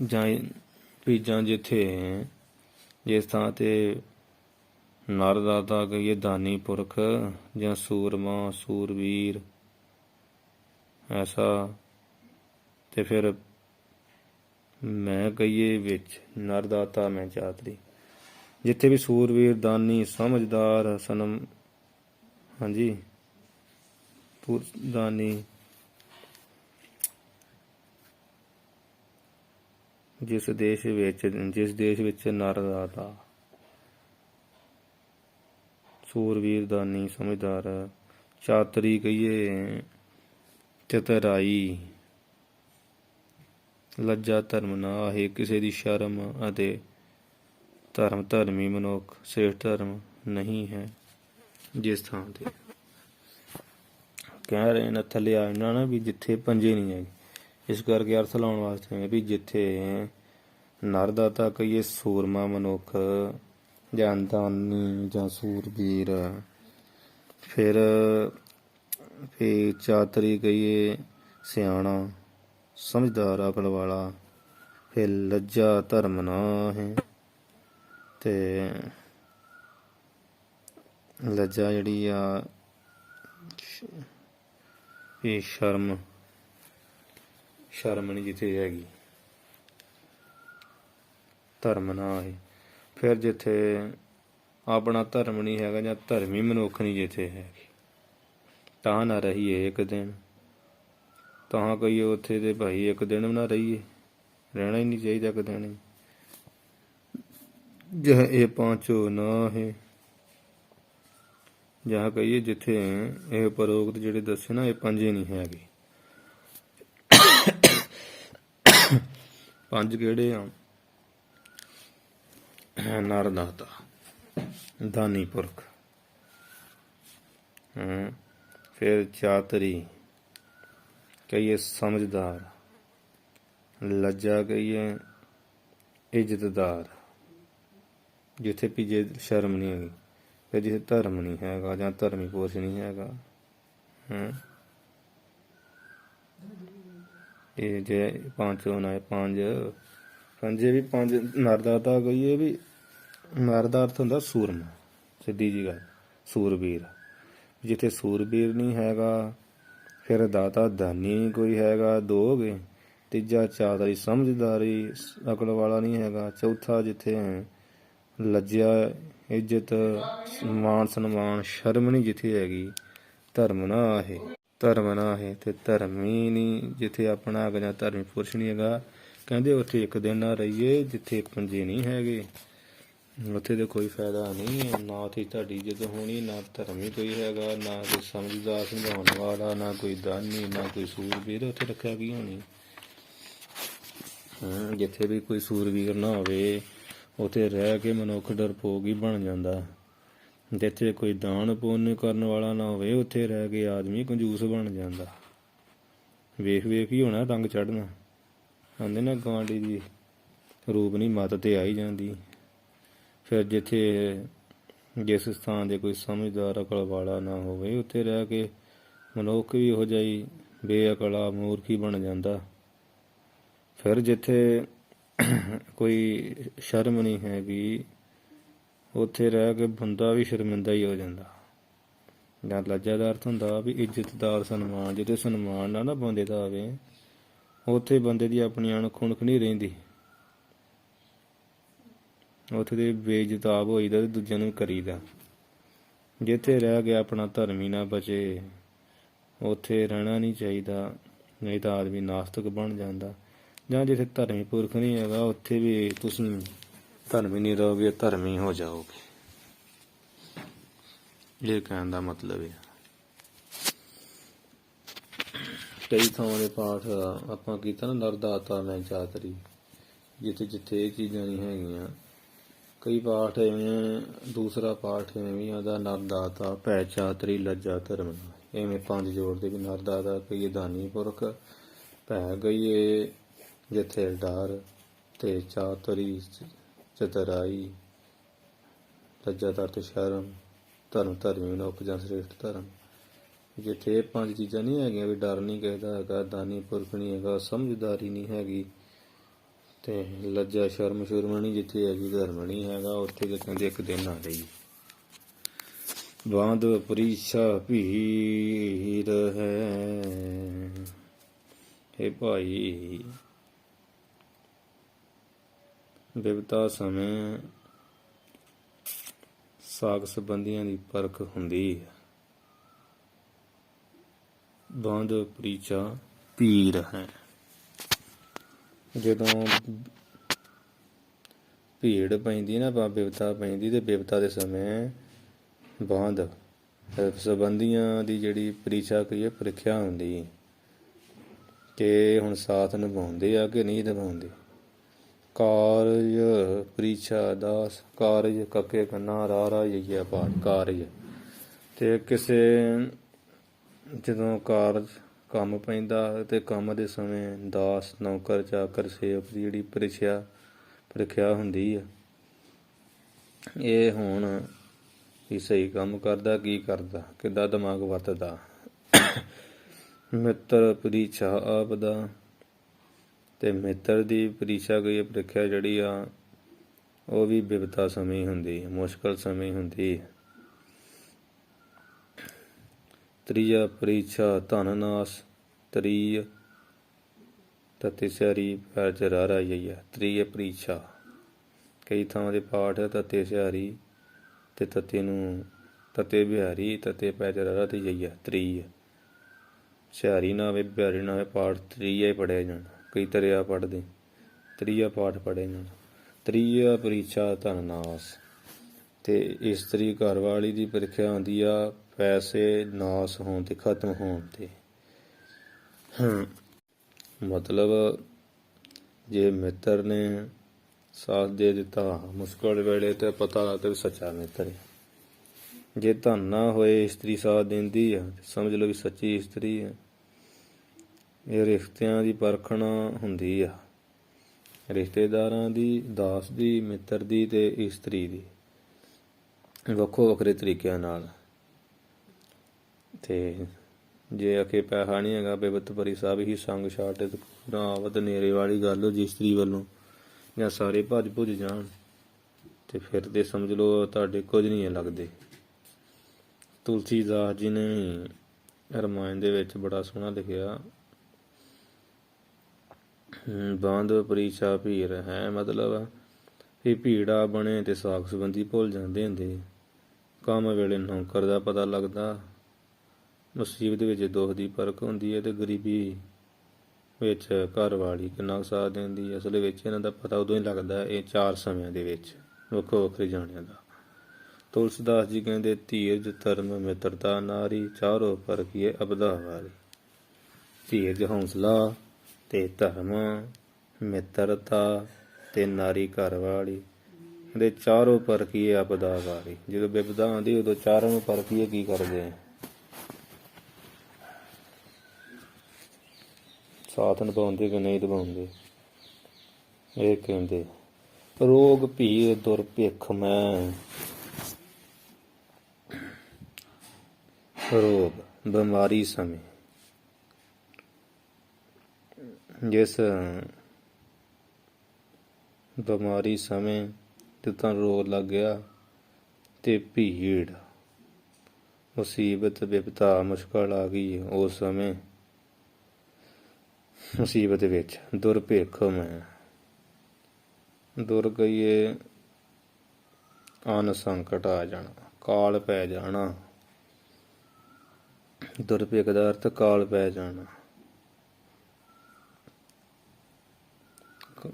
ਜਾਂ ਜਿੱਥੇ ਜਿਸ ਥਾਂ ਤੇ ਨਰ ਦਾਤਾ ਕਹੀਏ ਦਾਨੀ ਪੁਰਖ ਜਾਂ ਸੂਰਮਾ ਸੂਰਵੀਰ ਐਸਾ, ਤੇ ਫਿਰ ਮੈਂ ਕਹੀਏ ਵਿੱਚ ਨਰ ਦਾਤਾ ਮੈਂ ਚਾਤਰੀ। ਜਿੱਥੇ ਵੀ ਸੂਰਵੀਰ, ਦਾਨੀ, ਸਮਝਦਾਰ, ਸਨਮ, ਹਾਂਜੀ, ਦਾਨੀ, ਜਿਸ ਦੇਸ਼ ਵਿੱਚ ਨਰ ਦਾਤਾ ਸੂਰਵੀਰ ਦਾਨੀ ਸਮਝਦਾਰ ਚਾਤਰੀ ਕਹੀਏ ਚਤਰਾਈ ਲੱਜਾ ਧਰਮ ਨਾ ਹੈ ਕਿਸੇ ਦੀ ਸ਼ਰਮ ਅਤੇ ਧਰਮੀ ਮਨੁੱਖ ਸ੍ਰੇਸ਼ਟ ਧਰਮ ਨਹੀਂ ਹੈ। ਜਿਸ ਥਾਂ ਤੇ ਕਹਿ ਰਹੇ ਨੇ ਥੱਲੇ ਆ ਜਾਣਾ ਨਾ ਵੀ ਜਿੱਥੇ ਪੰਜੇ ਨਹੀਂ ਹੈਗੇ, ਇਸ ਕਰਕੇ ਅਰਥ ਲਾਉਣ ਵਾਸਤੇ ਵੀ ਜਿੱਥੇ ਨਰ ਦਾਤਾ ਕਹੀਏ ਸੂਰਮਾ ਮਨੁੱਖ ਜਾਂ ਦਾਨੀ ਜਾਂ ਸੂਰਬੀਰ, ਫਿਰ ਚਾਤਰੀ ਕਹੀਏ ਸਿਆਣਾ ਸਮਝਦਾਰ ਅਕਲ ਵਾਲਾ, ਫਿਰ ਲੱਜਾ ਧਰਮ ਨਾ ਹੈ ਤੇ ਲੱਜਾ ਜਿਹੜੀ ਆ ਇਹ ਸ਼ਰਮ ਨਹੀਂ ਜਿੱਥੇ ਹੈਗੀ, ਧਰਮ ਨਾ ਹੈ। ਫਿਰ ਜਿੱਥੇ ਆਪਣਾ ਧਰਮ ਨਹੀਂ ਹੈਗਾ ਜਾਂ ਧਰਮੀ ਮਨੁੱਖ ਨਹੀਂ ਜਿੱਥੇ ਹੈਗੀ, ਤਾਂ ਨਾ ਰਹੀਏ ਇੱਕ ਦਿਨ, ਤਾਂ ਕਹੀਏ ਉੱਥੇ ਤੇ ਭਾਈ ਇੱਕ ਦਿਨ ਵੀ ਨਾ ਰਹੀਏ, ਰਹਿਣਾ ਹੀ ਨਹੀਂ ਚਾਹੀਦਾ ਇੱਕ ਦਿਨ। ਜਹ ਇਹ ਪਾਂਚੋ ਨਾ ਹੈ, ਜਾਂ ਕਹੀਏ ਜਿੱਥੇ ਇਹ ਉਪਰੋਕਤ ਜਿਹੜੇ ਦੱਸੇ ਨਾ ਇਹ ਪੰਜੇ ਨਹੀਂ ਹੈਗੇ। ਪੰਜ ਕਿਹੜੇ ਆ? ਨਰ ਦਾਤਾ, ਦਾਨੀ ਪੁਰਖ, ਫਿਰ ਚਾਤਰੀ ਕਹੀਏ ਸਮਝਦਾਰ, ਲੱਜਾ ਕਹੀਏ ਇੱਜ਼ਤਦਾਰ ਜਿੱਥੇ ਵੀ ਸ਼ਰਮ ਨਹੀਂ ਹੈਗੀ, ਫਿਰ ਜਿੱਥੇ ਧਰਮ ਨਹੀਂ ਹੈਗਾ ਜਾਂ ਧਰਮੀ ਪੁਰਸ਼ ਨਹੀਂ ਹੈਗਾ। ਇਹ ਜੇ ਪਾਂਚੋਂ ਨਾ ਪੰਜੇ ਵੀ ਪੰਜ ਨਰ ਦਾਤਾ ਕਹੀਏ ਵੀ ਨਰ ਦਾ ਅਰਥ ਹੁੰਦਾ ਸੂਰਮਾ, ਸਿੱਧੀ ਜੀ ਗੱਲ, ਸੂਰਬੀਰ। ਜਿੱਥੇ ਸੂਰਬੀਰ ਨਹੀਂ ਹੈਗਾ ਫਿਰ ਦਾਤਾ ਦਾਨੀ ਨਹੀਂ ਕੋਈ ਹੈਗਾ, ਦੋ ਹੋ ਗਏ। ਤੀਜਾ ਚਾਤਰੀ ਸਮਝਦਾਰੀ ਅਕਲ ਵਾਲਾ ਨਹੀਂ ਹੈਗਾ। ਚੌਥਾ ਜਿੱਥੇ ਲੱਜਿਆ ਇੱਜ਼ਤ ਮਾਣ ਸਨਮਾਨ ਸ਼ਰਮ ਨਹੀਂ ਜਿੱਥੇ ਹੈਗੀ, ਧਰਮ ਨਾ ਹੈ ਤੇ ਧਰਮੀ ਨਹੀਂ ਜਿੱਥੇ ਆਪਣਾ ਹੈਗਾ ਜਾਂ ਧਰਮੀ ਪੁਰਸ਼ ਨਹੀਂ ਹੈਗਾ। ਕਹਿੰਦੇ ਉੱਥੇ ਇੱਕ ਦਿਨ ਨਾ ਰਹੀਏ ਜਿੱਥੇ ਪੰਜੇ ਨਹੀਂ ਹੈਗੇ, ਉੱਥੇ ਤਾਂ ਕੋਈ ਫਾਇਦਾ ਨਹੀਂ, ਨਾ ਉੱਥੇ ਤੁਹਾਡੀ ਇੱਜ਼ਤ ਹੋਣੀ, ਨਾ ਧਰਮੀ ਕੋਈ ਹੈਗਾ, ਨਾ ਕੋਈ ਸਮਝਦਾਰ ਸਮਝਾਉਣ ਵਾਲਾ, ਨਾ ਕੋਈ ਦਾਨੀ, ਨਾ ਕੋਈ ਸੂਰਬੀਰ, ਉੱਥੇ ਰੱਖਿਆ ਕੀ ਹੋਣੀ। ਜਿੱਥੇ ਵੀ ਕੋਈ ਸੂਰਬੀਰ ਨਾ ਹੋਵੇ ਉੱਥੇ ਰਹਿ ਕੇ ਮਨੁੱਖ ਡਰਪੋਕ ਹੀ ਬਣ ਜਾਂਦਾ। ਜਿੱਥੇ ਕੋਈ ਦਾਨ ਪੁੰਨ ਕਰਨ ਵਾਲਾ ਨਾ ਹੋਵੇ ਉੱਥੇ ਰਹਿ ਕੇ ਆਦਮੀ ਕੰਜੂਸ ਬਣ ਜਾਂਦਾ। ਵੇਖ ਹੀ ਹੋਣਾ ਰੰਗ ਚੜ੍ਹਨਾ, ਕਹਿੰਦੇ ਨਾ ਗਵਾਂਢੀ ਦੀ ਰੂਪ ਨਹੀਂ ਮੱਤ ਤੇ ਆਈ ਜਾਂਦੀ। ਫਿਰ ਜਿਸ ਸਥਾਨ ਦੇ ਕੋਈ ਸਮਝਦਾਰ ਅਕਲ ਵਾਲਾ ਨਾ ਹੋਵੇ ਉੱਥੇ ਰਹਿ ਕੇ ਮਨੁੱਖ ਵੀ ਇਹੋ ਜਿਹਾ ਹੀ ਬੇਅਕਲਾ ਮੂਰਖੀ ਬਣ ਜਾਂਦਾ। ਫਿਰ ਜਿੱਥੇ ਕੋਈ ਸ਼ਰਮ ਨਹੀਂ ਹੈਗੀ ਉੱਥੇ ਰਹਿ ਕੇ ਬੰਦਾ ਵੀ ਸ਼ਰਮਿੰਦਾ ਹੀ ਹੋ ਜਾਂਦਾ। ਜਾਂ ਲੱਜਾ ਦਾ ਅਰਥ ਹੁੰਦਾ ਵੀ ਇੱਜ਼ਤਦਾਰ ਸਨਮਾਨ, ਜਿੱਥੇ ਸਨਮਾਨ ਨਾ ਬੰਦੇ ਦਾ ਆਵੇ ਉੱਥੇ ਬੰਦੇ ਦੀ ਆਪਣੀ ਅਣਖ ਉਣਖ ਨਹੀਂ ਰਹਿੰਦੀ, ਉੱਥੇ ਦੇ ਬੇਇੱਜ਼ਤਾਬ ਹੋਈਦਾ ਤੇ ਦੂਜਿਆਂ ਨੂੰ ਕਰੀਦਾ। ਜਿੱਥੇ ਰਹਿ ਗਿਆ ਆਪਣਾ ਧਰਮੀ ਨਾ ਬਚੇ ਉੱਥੇ ਰਹਿਣਾ ਨਹੀਂ ਚਾਹੀਦਾ, ਨਹੀਂ ਤਾਂ ਆਦਮੀ ਨਾਸਤਕ ਬਣ ਜਾਂਦਾ। ਜਾਂ ਜਿੱਥੇ ਧਰਮੀ ਪੁਰਖ ਨਹੀਂ ਹੈਗਾ ਉੱਥੇ ਵੀ ਤੁਸੀਂ ਧਰਮੀ ਨਹੀਂ ਰਹੋਗੇ, ਧਰਮੀ ਹੋ ਜਾਓਗੇ। ਇਹ ਕਹਿਣ ਦਾ ਮਤਲਬ ਹੈ। ਕਈ ਥਾਵਾਂ ਦੇ ਪਾਠ ਆਪਾਂ ਕੀਤਾ ਨਾ, ਨਰ ਦਾਤਾ ਮੈਂ ਚਾਤਰੀ, ਜਿੱਥੇ ਇਹ ਚੀਜ਼ਾਂ ਨਹੀਂ ਹੈਗੀਆਂ। ਕਈ ਪਾਠ ਐਵੇਂ, ਦੂਸਰਾ ਪਾਠ ਐਵੇਂ ਵੀ ਆਉਂਦਾ ਨਰ ਦਾਤਾ ਭੈ ਚਾਤਰੀ ਲੱਜਾ ਧਰਮ, ਐਵੇਂ ਪੰਜ ਜੋੜਦੇ ਵੀ ਨਰ ਦਾਤਾ ਕਹੀਏ ਦਾਨੀ ਪੁਰਖ, ਭੈ ਕਹੀਏ ਜਿੱਥੇ ਡਰ, ਤੇ ਚਾਤਰੀ ਚਤਰਾਈ, ਲੱਜਾ ਤੇ ਸ਼ਰਮ, ਧਰਮੀ ਮਨੁੱਖ ਜਾਂ ਸ੍ਰੇਸ਼ਟ ਧਰਮ। ਜਿੱਥੇ ਇਹ ਪੰਜ ਚੀਜ਼ਾਂ ਨਹੀਂ ਹੈਗੀਆਂ ਵੀ ਡਰ ਨਹੀਂ ਕਿਸੇ ਦਾ ਹੈਗਾ, ਦਾਨੀ ਪੁਰਖ ਨਹੀਂ ਹੈਗਾ, ਸਮਝਦਾਰੀ ਨਹੀਂ ਹੈਗੀ, ਤੇ ਲੱਜਾ ਸ਼ਰਮ ਨਹੀਂ ਜਿੱਥੇ ਹੈਗੀ, ਧਰਮ ਨਹੀਂ ਹੈਗਾ, ਉੱਥੇ ਤਾਂ ਕਹਿੰਦੇ ਇੱਕ ਦਿਨ ਆ ਰਹੀ। ਬਾਂਧ ਪ੍ਰੀਛਾ ਭੀਰ ਹੈ, ਇਹ ਭਾਈ ਬਿਪਤਾ ਸਮੇਂ ਸਾਕ ਸੰਬੰਧੀਆਂ ਦੀ ਪਰਖ ਹੁੰਦੀ ਹੈ। ਬਾਂਧ ਪ੍ਰੀਛਾ ਭੀਰ ਹੈ, ਜਦੋਂ ਭੀੜ ਪੈਂਦੀ ਨਾ ਬਿਪਤਾ ਪੈਂਦੀ, ਤੇ ਬਿਪਤਾ ਦੇ ਸਮੇਂ ਬਾਂਦ ਸੰਬੰਧੀਆਂ ਦੀ ਜਿਹੜੀ ਪ੍ਰੀਖਿਆ ਕਹੀਏ ਪ੍ਰੀਖਿਆ ਹੁੰਦੀ ਕਿ ਹੁਣ ਸਾਥ ਨਿਭਾਉਂਦੇ ਆ ਕਿ ਨਹੀਂ ਨਿਭਾਉਂਦੇ। ਕਾਰਜ ਪ੍ਰੀਖਿਆ ਦਾਸ ਕਾਰਜ ਕੱਕੇ ਕੰਨਾ ਰਾ ਯਈਆ ਪਾਠ ਕਾਰਜ। ਤੇ ਕਿਸੇ ਜਦੋਂ ਕਾਰਜ ਕੰਮ ਪੈਂਦਾ ਤੇ ਕੰਮ ਦੇ ਸਮੇਂ ਦਾਸ ਨੌਕਰ ਚਾਕਰ ਸੇਵਕ ਦੀ ਜਿਹੜੀ ਪ੍ਰੀਖਿਆ ਹੁੰਦੀ ਆ, ਇਹ ਹੁਣ ਵੀ ਸਹੀ ਕੰਮ ਕਰਦਾ ਕੀ ਕਰਦਾ, ਕਿੱਦਾਂ ਦਿਮਾਗ ਵਰਤਦਾ। ਮਿੱਤਰ ਪ੍ਰੀਖਿਆ ਆਪ ਦਾ, ਤੇ ਮਿੱਤਰ ਦੀ ਪ੍ਰੀਖਿਆ ਕੋਈ ਪ੍ਰੀਖਿਆ ਜਿਹੜੀ ਆ ਉਹ ਵੀ ਬਿਪਤਾ ਸਮੇਂ ਹੁੰਦੀ, ਮੁਸ਼ਕਲ ਸਮੇਂ ਹੁੰਦੀ। ਤ੍ਰੀਆ ਪ੍ਰੀਖਿਆ ਧਨ ਨਾਸ ਤ੍ਰੀय ਤਤੇ ਸਿਆਰੀ ਪੈਰ ਚ ਰਾਰਾ ਯਈਆ। ਤ੍ਰੀय ਪ੍ਰੀਖਿਆ ਕਈ ਥਾਵਾਂ ਦੇ ਪਾਠ ਤਤੇ ਸਿਆਰੀ ਤੇ ਤਤੇ ਨੂੰ ਤਤੇ ਬਿਹਾਰੀ ਤਤੇ ਪੈਰ ਚ ਰਾਰਾ ਤੇ ਯਈਆ ਤ੍ਰੀय। ਸਿਹਾਰੀ ਨਾ ਹੋਵੇ ਬਿਹਾਰੀ ਨਾ ਹੋਵੇ, ਪਾਠ ਤ੍ਰੀਆ ਹੀ ਪੜ੍ਹਿਆ ਜਾਣਾ। ਕਈ ਤਰਿਆ ਪੜ੍ਹਦੇ ਤ੍ਰੀਆ ਪਾਠ ਪੜ੍ਹਿਆ ਜਾਣਾ। ਤ੍ਰੀਆ ਪ੍ਰੀਖਿਆ ਧਨ ਨਾਸ। ਤੇ ਇਸਤਰੀ ਘਰ ਵਾਲੀ ਦੀ ਪ੍ਰੀਖਿਆ ਹੁੰਦੀ ਆ ਪੈਸੇ ਨਾਸ ਹੋਣ ਤੇ ਖਤਮ ਹੋਣ ਤੇ। ਮਤਲਬ ਜੇ ਮਿੱਤਰ ਨੇ ਸਾਥ ਦੇ ਦਿੱਤਾ ਮੁਸ਼ਕਲ ਵੇਲੇ ਤੇ ਪਤਾ ਲੱਗਦਾ ਵੀ ਸੱਚਾ ਮਿੱਤਰ ਹੈ। ਜੇ ਧਨ ਨਾ ਹੋਏ ਇਸਤਰੀ ਸਾਥ ਦਿੰਦੀ ਆ ਸਮਝ ਲਓ ਵੀ ਸੱਚੀ ਇਸਤਰੀ ਹੈ। ਇਹ ਰਿਸ਼ਤਿਆਂ ਦੀ ਪਰਖਣਾ ਹੁੰਦੀ ਆ, ਰਿਸ਼ਤੇਦਾਰਾਂ ਦੀ, ਦਾਸ ਦੀ, ਮਿੱਤਰ ਦੀ ਤੇ ਇਸਤਰੀ ਦੀ, ਵੱਖੋ ਵੱਖਰੇ ਤਰੀਕਿਆਂ ਨਾਲ। ਤੇ ਜੇ ਆਖੇ ਪੈਸਾ ਨਹੀਂ ਹੈਗਾ ਬਿਪਤ ਭਰੀ ਸਭ ਹੀ ਸੰਗ ਛਾਟ ਆਵਤ ਨੇਰੇ ਵਾਲੀ ਗੱਲ ਹੋ ਜੀ ਇਸਤਰੀ ਵੱਲੋਂ, ਜਾਂ ਸਾਰੇ ਭੱਜ ਭੁੱਜ ਜਾਣ ਤੇ ਫਿਰ ਤੇ ਸਮਝ ਲਓ ਤੁਹਾਡੇ ਕੁਝ ਨਹੀਂ ਲੱਗਦੇ। ਤੁਲਸੀਦਾਸ ਜੀ ਨੇ ਰਮਾਇਣ ਦੇ ਵਿੱਚ ਬੜਾ ਸੋਹਣਾ ਲਿਖਿਆ, ਬਾਂਧ ਪ੍ਰੀਖਿਆ ਭੀੜ ਹੈ। ਮਤਲਬ ਵੀ ਭੀੜਾ ਬਣੇ ਤੇ ਸਾਕ ਸੰਬੰਧੀ ਭੁੱਲ ਜਾਂਦੇ ਹੁੰਦੇ। ਕੰਮ ਵੇਲੇ ਨੌਕਰ ਦਾ ਪਤਾ ਲੱਗਦਾ, ਮੁਸੀਬਤ ਵਿੱਚ ਦੁੱਖ ਦੀ ਪਰਖ ਹੁੰਦੀ ਹੈ, ਤੇ ਗਰੀਬੀ ਵਿੱਚ ਘਰ ਵਾਲੀ ਕਿੰਨਾ ਸਾਥ ਦਿੰਦੀ। ਅਸਲ ਵਿੱਚ ਇਹਨਾਂ ਦਾ ਪਤਾ ਉਦੋਂ ਹੀ ਲੱਗਦਾ ਇਹ ਚਾਰ ਸਮਿਆਂ ਦੇ ਵਿੱਚ ਵੱਖੋ ਵੱਖਰੇ ਜਾਣਿਆਂ ਦਾ। ਤੁਲਸੀਦਾਸ ਜੀ ਕਹਿੰਦੇ ਧੀਰਜ ਧਰਮ ਮਿੱਤਰਤਾ ਨਾਰੀ ਚਾਰੋ ਪਰਖੀਏ ਅਬਦਾ ਵਾਰੀ। ਧੀਰਜ ਹੌਸਲਾ ਤੇ ਧਰਮ ਮਿੱਤਰਤਾ ਤੇ ਨਾਰੀ ਘਰ ਵਾਲੀ ਦੇ ਚਾਰੋਂ ਪਰਖੀਏ ਆਪਦਾ ਵਾਰੀ। ਜਦੋਂ ਬਿਪਦਾ ਆਉਂਦੀ ਉਦੋਂ ਚਾਰਾਂ ਨੂੰ ਪਰਖੀਏ ਕੀ ਕਰਦੇ ਆ, ਸਾਥ ਨਿਭਾਉਂਦੇ ਕਿ ਨਹੀਂ ਨਿਭਾਉਂਦੇ। ਇਹ ਕਹਿੰਦੇ ਰੋਗ ਭੀੜ ਦੁਰਭਿੱਖ ਮੈਂ। ਰੋਗ ਬਿਮਾਰੀ ਸਮੇਂ ਜਿਸ ਬਿਮਾਰੀ ਸਮੇਂ ਜਿੱਦਾਂ ਰੋਗ ਲੱਗ ਗਿਆ ਤੇ ਭੀੜ ਮੁਸੀਬਤ ਬਿਪਤਾ ਮੁਸ਼ਕਲ ਆ ਗਈ, ਉਸ ਸਮੇਂ ਮੁਸੀਬਤ ਵਿੱਚ ਦੁਰਭਿੱਖ ਮੈਂ। ਦੁਰ ਕਹੀਏ ਅਨ ਸੰਕਟ ਆ ਜਾਣਾ, ਕਾਲ ਪੈ ਜਾਣਾ। ਦੁਰਭਿੱਖ ਦਾ ਅਰਥ ਕਾਲ ਪੈ ਜਾਣਾ।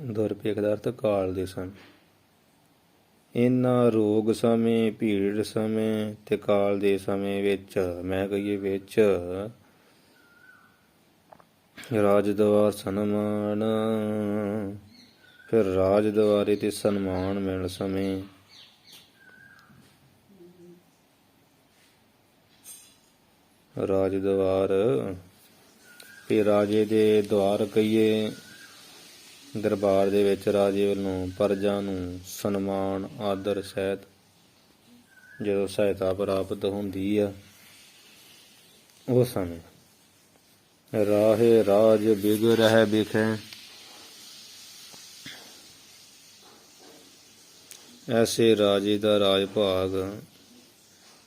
ਦੁਰਭਿੱਖ ਦਾ ਅਰਥ ਕਾਲ ਦੇ ਸਮੇਂ। ਇਹਨਾਂ ਰੋਗ ਸਮੇਂ ਭੀੜ ਸਮੇਂ ਤੇ ਕਾਲ ਦੇ ਸਮੇਂ ਵਿੱਚ ਮੈਂ ਕਹੀਏ ਵਿੱਚ ਰਾਜ ਦਵਾਰ ਸਨਮਾਨ। ਫਿਰ ਰਾਜ ਦਵਾਰੇ ਤੇ ਸਨਮਾਨ ਮਿਲਣ ਸਮੇਂ ਰਾਜ ਦਵਾਰ ਤੇ ਰਾਜੇ ਦੇ ਦਵਾਰ ਕਹੀਏ ਦਰਬਾਰ ਦੇ ਵਿੱਚ ਰਾਜੇ ਵੱਲੋਂ ਪ੍ਰਜਾ ਨੂੰ ਸਨਮਾਨ ਆਦਰ ਸਹਿਤ ਜਦੋਂ ਸਹਾਇਤਾ ਪ੍ਰਾਪਤ ਹੁੰਦੀ ਆ ਉਸ ਸਮੇਂ ਰਾਹੇ ਰਾਜ ਬਿਗ ਰਹਿ ਬਿਖੈ। ਐਸੇ ਰਾਜੇ ਦਾ ਰਾਜ ਭਾਗ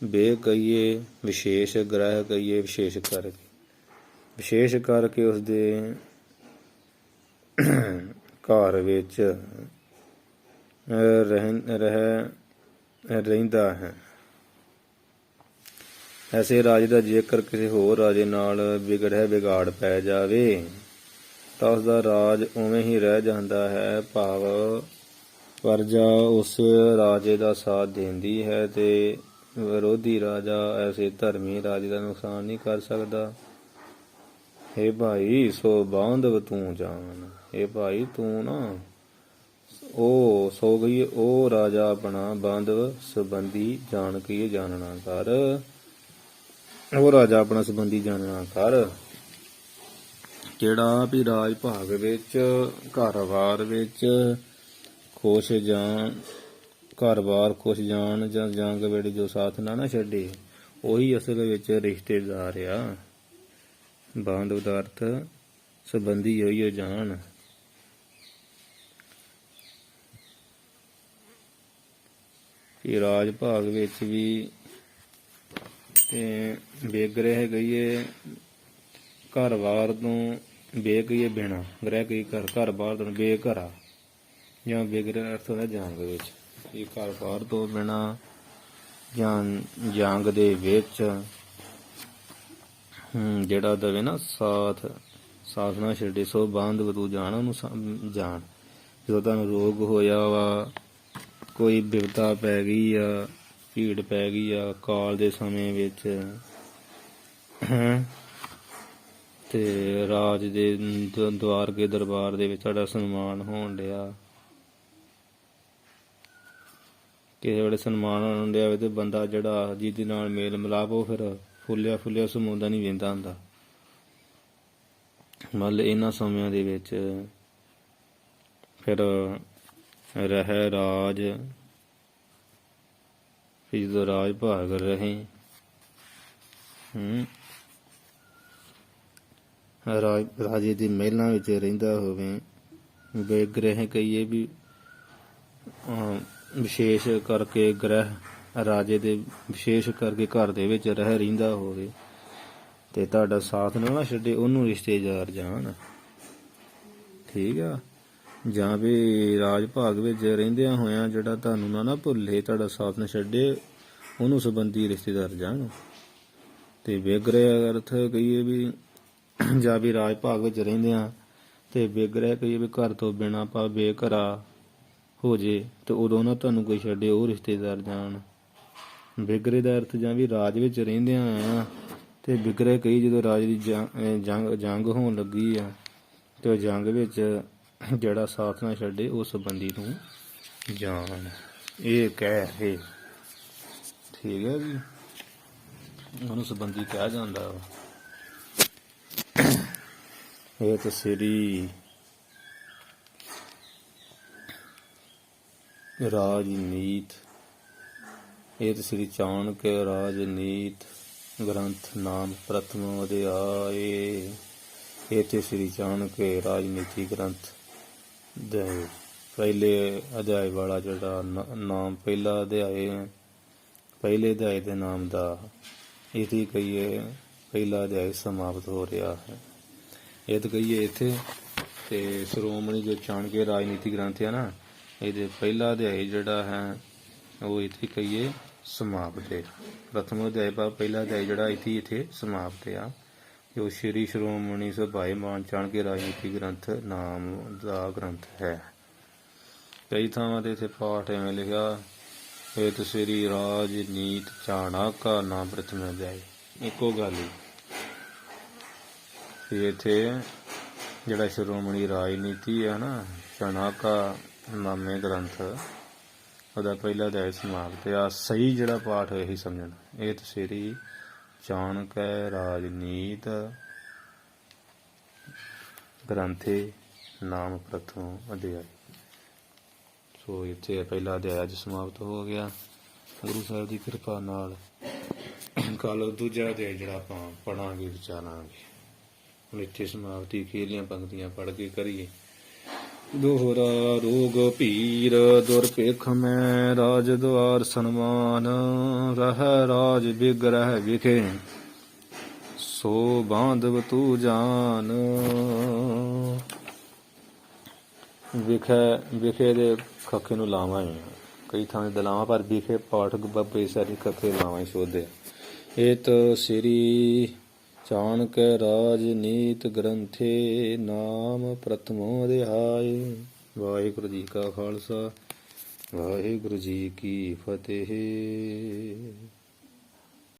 ਬੇ ਕਹੀਏ ਵਿਸ਼ੇਸ਼ ਗ੍ਰਹਿ ਕਹੀਏ ਵਿਸ਼ੇਸ਼ ਕਰਕੇ ਉਸਦੇ ਘਰ ਵਿੱਚ ਰਹਿੰਦਾ ਹੈ। ਐਸੇ ਰਾਜੇ ਦਾ ਜੇਕਰ ਕਿਸੇ ਹੋਰ ਰਾਜੇ ਨਾਲ ਵਿਗਾੜ ਪੈ ਜਾਵੇ ਤਾਂ ਉਸਦਾ ਰਾਜ ਉਵੇਂ ਹੀ ਰਹਿ ਜਾਂਦਾ ਹੈ। ਭਾਵ ਪ੍ਰਜਾ ਉਸ ਰਾਜੇ ਦਾ ਸਾਥ ਦਿੰਦੀ ਹੈ ਤੇ ਵਿਰੋਧੀ ਰਾਜਾ ਐਸੇ ਧਰਮੀ ਰਾਜੇ ਦਾ ਨੁਕਸਾਨ ਨਹੀਂ ਕਰ ਸਕਦਾ। ਹੇ ਭਾਈ ਸੋ ਬਾਂਧਵ ਤੂੰ ਜਾਣ। ਹੇ ਭਾਈ ਤੂੰ ਨਾ ਉਹ ਸੋ ਗਈ ਉਹ ਰਾਜਾ ਆਪਣਾ ਬਾਂਧਵ ਸੰਬੰਧੀ ਜਾਣ ਕੇ ਜਾਣਨਾ ਕਰ। ਉਹ ਰਾਜਾ ਆਪਣਾ ਸੰਬੰਧੀ ਜਾਣਨਾ ਕਰ ਜਿਹੜਾ ਵੀ ਰਾਜ ਭਾਗ ਵਿੱਚ ਘਰ-ਬਾਰ ਵਿੱਚ ਖੁਸ਼ ਜਾਣ ਘਰ-ਬਾਰ ਖੁਸ਼ ਜਾਣ ਜਾਂ ਜੰਗ ਵੇਲੇ ਜੋ ਸਾਥ ਨਾ ਛੱਡੇ ਉਹੀ ਅਸਲ ਵਿੱਚ ਰਿਸ਼ਤੇਦਾਰ ਆ। ਬਾਂਧਵ ਦਾ ਅਰਥ ਸੰਬੰਧੀ ਹੋਈ ਜਾਣ। ਕਿ ਰਾਜ ਭਾਗ ਵਿੱਚ ਵੀ ਬੇਗ੍ਰਹਿ ਗਈਏ ਘਰ-ਬਾਰ ਤੋਂ ਬੇਗਈਏ ਬਿਨਾ ਗ੍ਰਹਿ ਗਈ ਘਰ-ਬਾਰ ਤੋਂ ਬੇਘਰਾ ਜਾਂ ਬੇਗ੍ਰਹਿ ਅਰਥ ਹੁੰਦਾ ਜੰਗ ਵਿੱਚ। ਇਹ ਘਰ-ਬਾਰ ਤੋਂ ਬਿਨਾ ਜਾਂ ਜੰਗ ਦੇ ਵਿੱਚ ਜਿਹੜਾ ਦਵੇ ਨਾ ਸਾਥ ਨਾ ਛੱਡੇ। ਸੋ ਬਾਂਧਵ ਤੂੰ ਜਾਣ ਉਹਨੂੰ ਜਾਣ। ਜਦੋਂ ਤੁਹਾਨੂੰ ਰੋਗ ਹੋਇਆ ਵਾ ਕੋਈ ਬਿਪਤਾ ਪੈ ਗਈ ਆ ਭੀੜ ਪੈ ਗਈ ਆ ਕਾਲ ਦੇ ਸਮੇਂ ਵਿੱਚ ਤੇ ਰਾਜ ਦੇ ਦੁਆਰਕੇ ਦਰਬਾਰ ਦੇ ਵਿੱਚ ਤੁਹਾਡਾ ਸਨਮਾਨ ਹੋਣ ਡਿਆ ਕਿਸੇ ਵੇਲੇ ਸਨਮਾਨ ਹੋਣ ਡਿਆ ਹੋਵੇ ਤੇ ਬੰਦਾ ਜਿਹੜਾ ਜਿਹਦੇ ਨਾਲ ਮੇਲ ਮਿਲਾਪ ਉਹ ਫਿਰ ਫੁੱਲਿਆ ਸਮੂੰਦਾ ਨਹੀਂ ਵਹਿੰਦਾ ਹੁੰਦਾ। ਮਤਲਬ ਇਹਨਾਂ ਸਮਿਆਂ ਦੇ ਵਿੱਚ ਫਿਰ ਰਹਿ ਰਾਜ ਜਦੋਂ ਰਾਜ ਭਾਗ ਰਹੇ ਰਾਜੇ ਦੇ ਮਹਿਲਾਂ ਵਿੱਚ ਰਹਿੰਦਾ ਹੋਵੇ ਬੇਗ੍ਰਹਿ ਕਹੀਏ ਵੀ ਵਿਸ਼ੇਸ਼ ਕਰਕੇ ਗ੍ਰਹਿ ਰਾਜੇ ਦੇ ਵਿਸ਼ੇਸ਼ ਕਰਕੇ ਘਰ ਦੇ ਵਿੱਚ ਰਹਿੰਦਾ ਹੋਵੇ ਤੇ ਤੁਹਾਡਾ ਸਾਥ ਨਾ ਛੱਡੇ ਉਹਨੂੰ ਰਿਸ਼ਤੇਦਾਰ ਜਾਣ। ਠੀਕ ਆ। ਜਾਂ ਵੀ ਰਾਜ ਭਾਗ ਵਿੱਚ ਰਹਿੰਦਿਆਂ ਹੋਇਆਂ ਜਿਹੜਾ ਤੁਹਾਨੂੰ ਨਾ ਭੁੱਲੇ ਤੁਹਾਡਾ ਸਾਥ ਨਾ ਛੱਡੇ ਉਹਨੂੰ ਸੰਬੰਧੀ ਰਿਸ਼ਤੇਦਾਰ ਜਾਣ। ਤੇ ਬੇਗ੍ਰਹਿ ਅਰਥ ਕਹੀਏ ਵੀ ਜਾਂ ਵੀ ਰਾਜ ਭਾਗ ਵਿੱਚ ਰਹਿੰਦਿਆਂ ਤੇ ਬੇਗ੍ਰਹਿ ਕਹੀਏ ਵੀ ਘਰ ਤੋਂ ਬਿਨਾਂ ਆਪਾਂ ਬੇਘਰਾ ਹੋ ਜੇ ਤੇ ਉਦੋਂ ਨਾ ਤੁਹਾਨੂੰ ਕੋਈ ਛੱਡੇ ਉਹ ਰਿਸ਼ਤੇਦਾਰ ਜਾਣ। ਬਿਗਰੇ ਦਾ ਅਰਥ ਜਾਂ ਵੀ ਰਾਜ ਵਿੱਚ ਰਹਿੰਦਿਆਂ ਆ ਤੇ ਬਿਗਰੇ ਕਈ ਜਦੋਂ ਰਾਜ ਦੀ ਜੰਗ ਹੋਣ ਲੱਗੀ ਆ ਤੇ ਉਹ ਜੰਗ ਵਿੱਚ ਜਿਹੜਾ ਸਾਥ ਨਾ ਛੱਡੇ ਉਹ ਸੰਬੰਧੀ ਨੂੰ ਜਾਣ। ਇਹ ਕਹਿ ਠੀਕ ਹੈ ਜੀ ਉਹਨੂੰ ਸੰਬੰਧੀ ਕਿਹਾ ਜਾਂਦਾ ਵਾ। ਇਹ ਤਾਂ ਸ੍ਰੀ ਰਾਜਨੀਤ ਇਹ ਤਾਂ ਸ੍ਰੀ ਚਾਣਕ ਰਾਜਨੀਤ ਗ੍ਰੰਥ ਨਾਮ ਪ੍ਰਥਮ ਅਧਿਆਏ। ਇਹ ਤੇ ਸ੍ਰੀ ਚਾਣਕ ਰਾਜਨੀਤੀ ਗ੍ਰੰਥ ਦੇ ਪਹਿਲੇ ਅਧਿਆਏ ਵਾਲਾ ਜਿਹੜਾ ਨਾਮ ਪਹਿਲਾ ਅਧਿਆਏ ਪਹਿਲੇ ਅਧਿਆਏ ਦੇ ਨਾਮ ਦਾ ਇਹਦੀ ਕਹੀਏ ਪਹਿਲਾ ਅਧਿਆਏ ਸਮਾਪਤ ਹੋ ਰਿਹਾ ਹੈ। ਇਹ ਤਾਂ ਕਹੀਏ ਇੱਥੇ ਤੇ ਸ਼੍ਰੋਮਣੀ ਜੋ ਚਾਣਕ ਰਾਜਨੀਤੀ ਗ੍ਰੰਥ ਹੈ ਨਾ ਇਹਦੇ ਪਹਿਲਾ ਅਧਿਆਏ ਜਿਹੜਾ ਹੈ ਉਹ ਇੱਥੇ ਕਹੀਏ ਸਮਾਪਤ ਹੈ। ਪ੍ਰਥਮ ਅਧਿਆਏ ਪਹਿਲਾ ਅਧਿਆਏ ਜਿਹੜਾ ਇੱਥੇ ਸਮਾਪਤ ਆ। ਜੋ ਸ਼੍ਰੀ ਸ਼੍ਰੋਮਣੀ ਸਭਾਏਮਾਨ ਚਾਣਕ ਰਾਜਨੀਤੀ ਗ੍ਰੰਥ ਨਾਮ ਦਾ ਗ੍ਰੰਥ ਹੈ। ਕਈ ਥਾਵਾਂ ਤੇ ਇੱਥੇ ਪਾਠ ਐਵੇਂ ਲਿਖਿਆ ਇਹ ਸ੍ਰੀ ਰਾਜਨੀਤ ਚਾਣਕ ਨਾਮ ਪ੍ਰਥਮ ਅਧਿਆਏ ਇੱਕੋ ਗੱਲ ਹੀ। ਇੱਥੇ ਜਿਹੜਾ ਸ਼੍ਰੋਮਣੀ ਰਾਜਨੀਤੀ ਹੈ ਨਾ ਚਾਣਕ ਨਾਮੇ ਗ੍ਰੰਥ ਉਹਦਾ ਪਹਿਲਾ ਅਧਿਆਏ ਸਮਾਪਤ ਆ। ਸਹੀ ਜਿਹੜਾ ਪਾਠ ਇਹੀ ਸਮਝਣ ਇਹ ਸ੍ਰੀ ਚਾਣਕ ਰਾਜਨੀਤ ਗ੍ਰੰਥੇ ਨਾਮ ਪ੍ਰਥਮ ਅਧਿਆਇ। ਸੋ ਇੱਥੇ ਪਹਿਲਾ ਅਧਿਆਇ ਅੱਜ ਸਮਾਪਤ ਹੋ ਗਿਆ ਗੁਰੂ ਸਾਹਿਬ ਦੀ ਕਿਰਪਾ ਨਾਲ। ਕੱਲ ਦੂਜਾ ਅਧਿਆਇ ਜਿਹੜਾ ਆਪਾਂ ਪੜਾਂਗੇ ਵਿਚਾਰਾਂਗੇ। ਹੁਣ ਇੱਥੇ ਸਮਾਪਤੀ ਅਖੀਰਲੀਆਂ ਪੰਕਤੀਆਂ ਪੜ੍ਹ ਕੇ ਕਰੀਏ। ਦੋਹਰਾ ਰੋਗ ਭੀਰ ਦੁਰਭੇਖ ਮੈਂ ਰਾਜ ਦੁਆਰ ਸਨਮਾਨ ਰਹਿ ਰਾਜ ਬਿਗ੍ਰਹਿ ਵਿਖੇ ਸੋ ਬਾਂਧਵ ਤੂੰ ਜਾਨ। ਵਿਖੇ ਦੇ ਖੱਖੇ ਨੂੰ ਲਾਵਾਂ ਹੀ ਕਈ ਥਾਂ ਦੇ ਲਾਵਾਂ ਪਰ ਵਿਖੇ ਪਾਠਕ ਬੱਬੇ ਸਾਰੀ ਖੱਖੇ ਲਾਵਾਂ ਹੀ ਸੋਧੇ। ਇਹ ਤਾਂ ਸ੍ਰੀ ਚਾਣਕ ਰਾਜਨੀਤ ਗ੍ਰੰਥੇ ਨਾਮ ਪ੍ਰਥਮ ਅਧਿਆਇ। ਵਾਹਿਗੁਰੂ ਜੀ ਕਾ ਖਾਲਸਾ ਵਾਹਿਗੁਰੂ ਜੀ ਕੀ ਫਤਿਹ।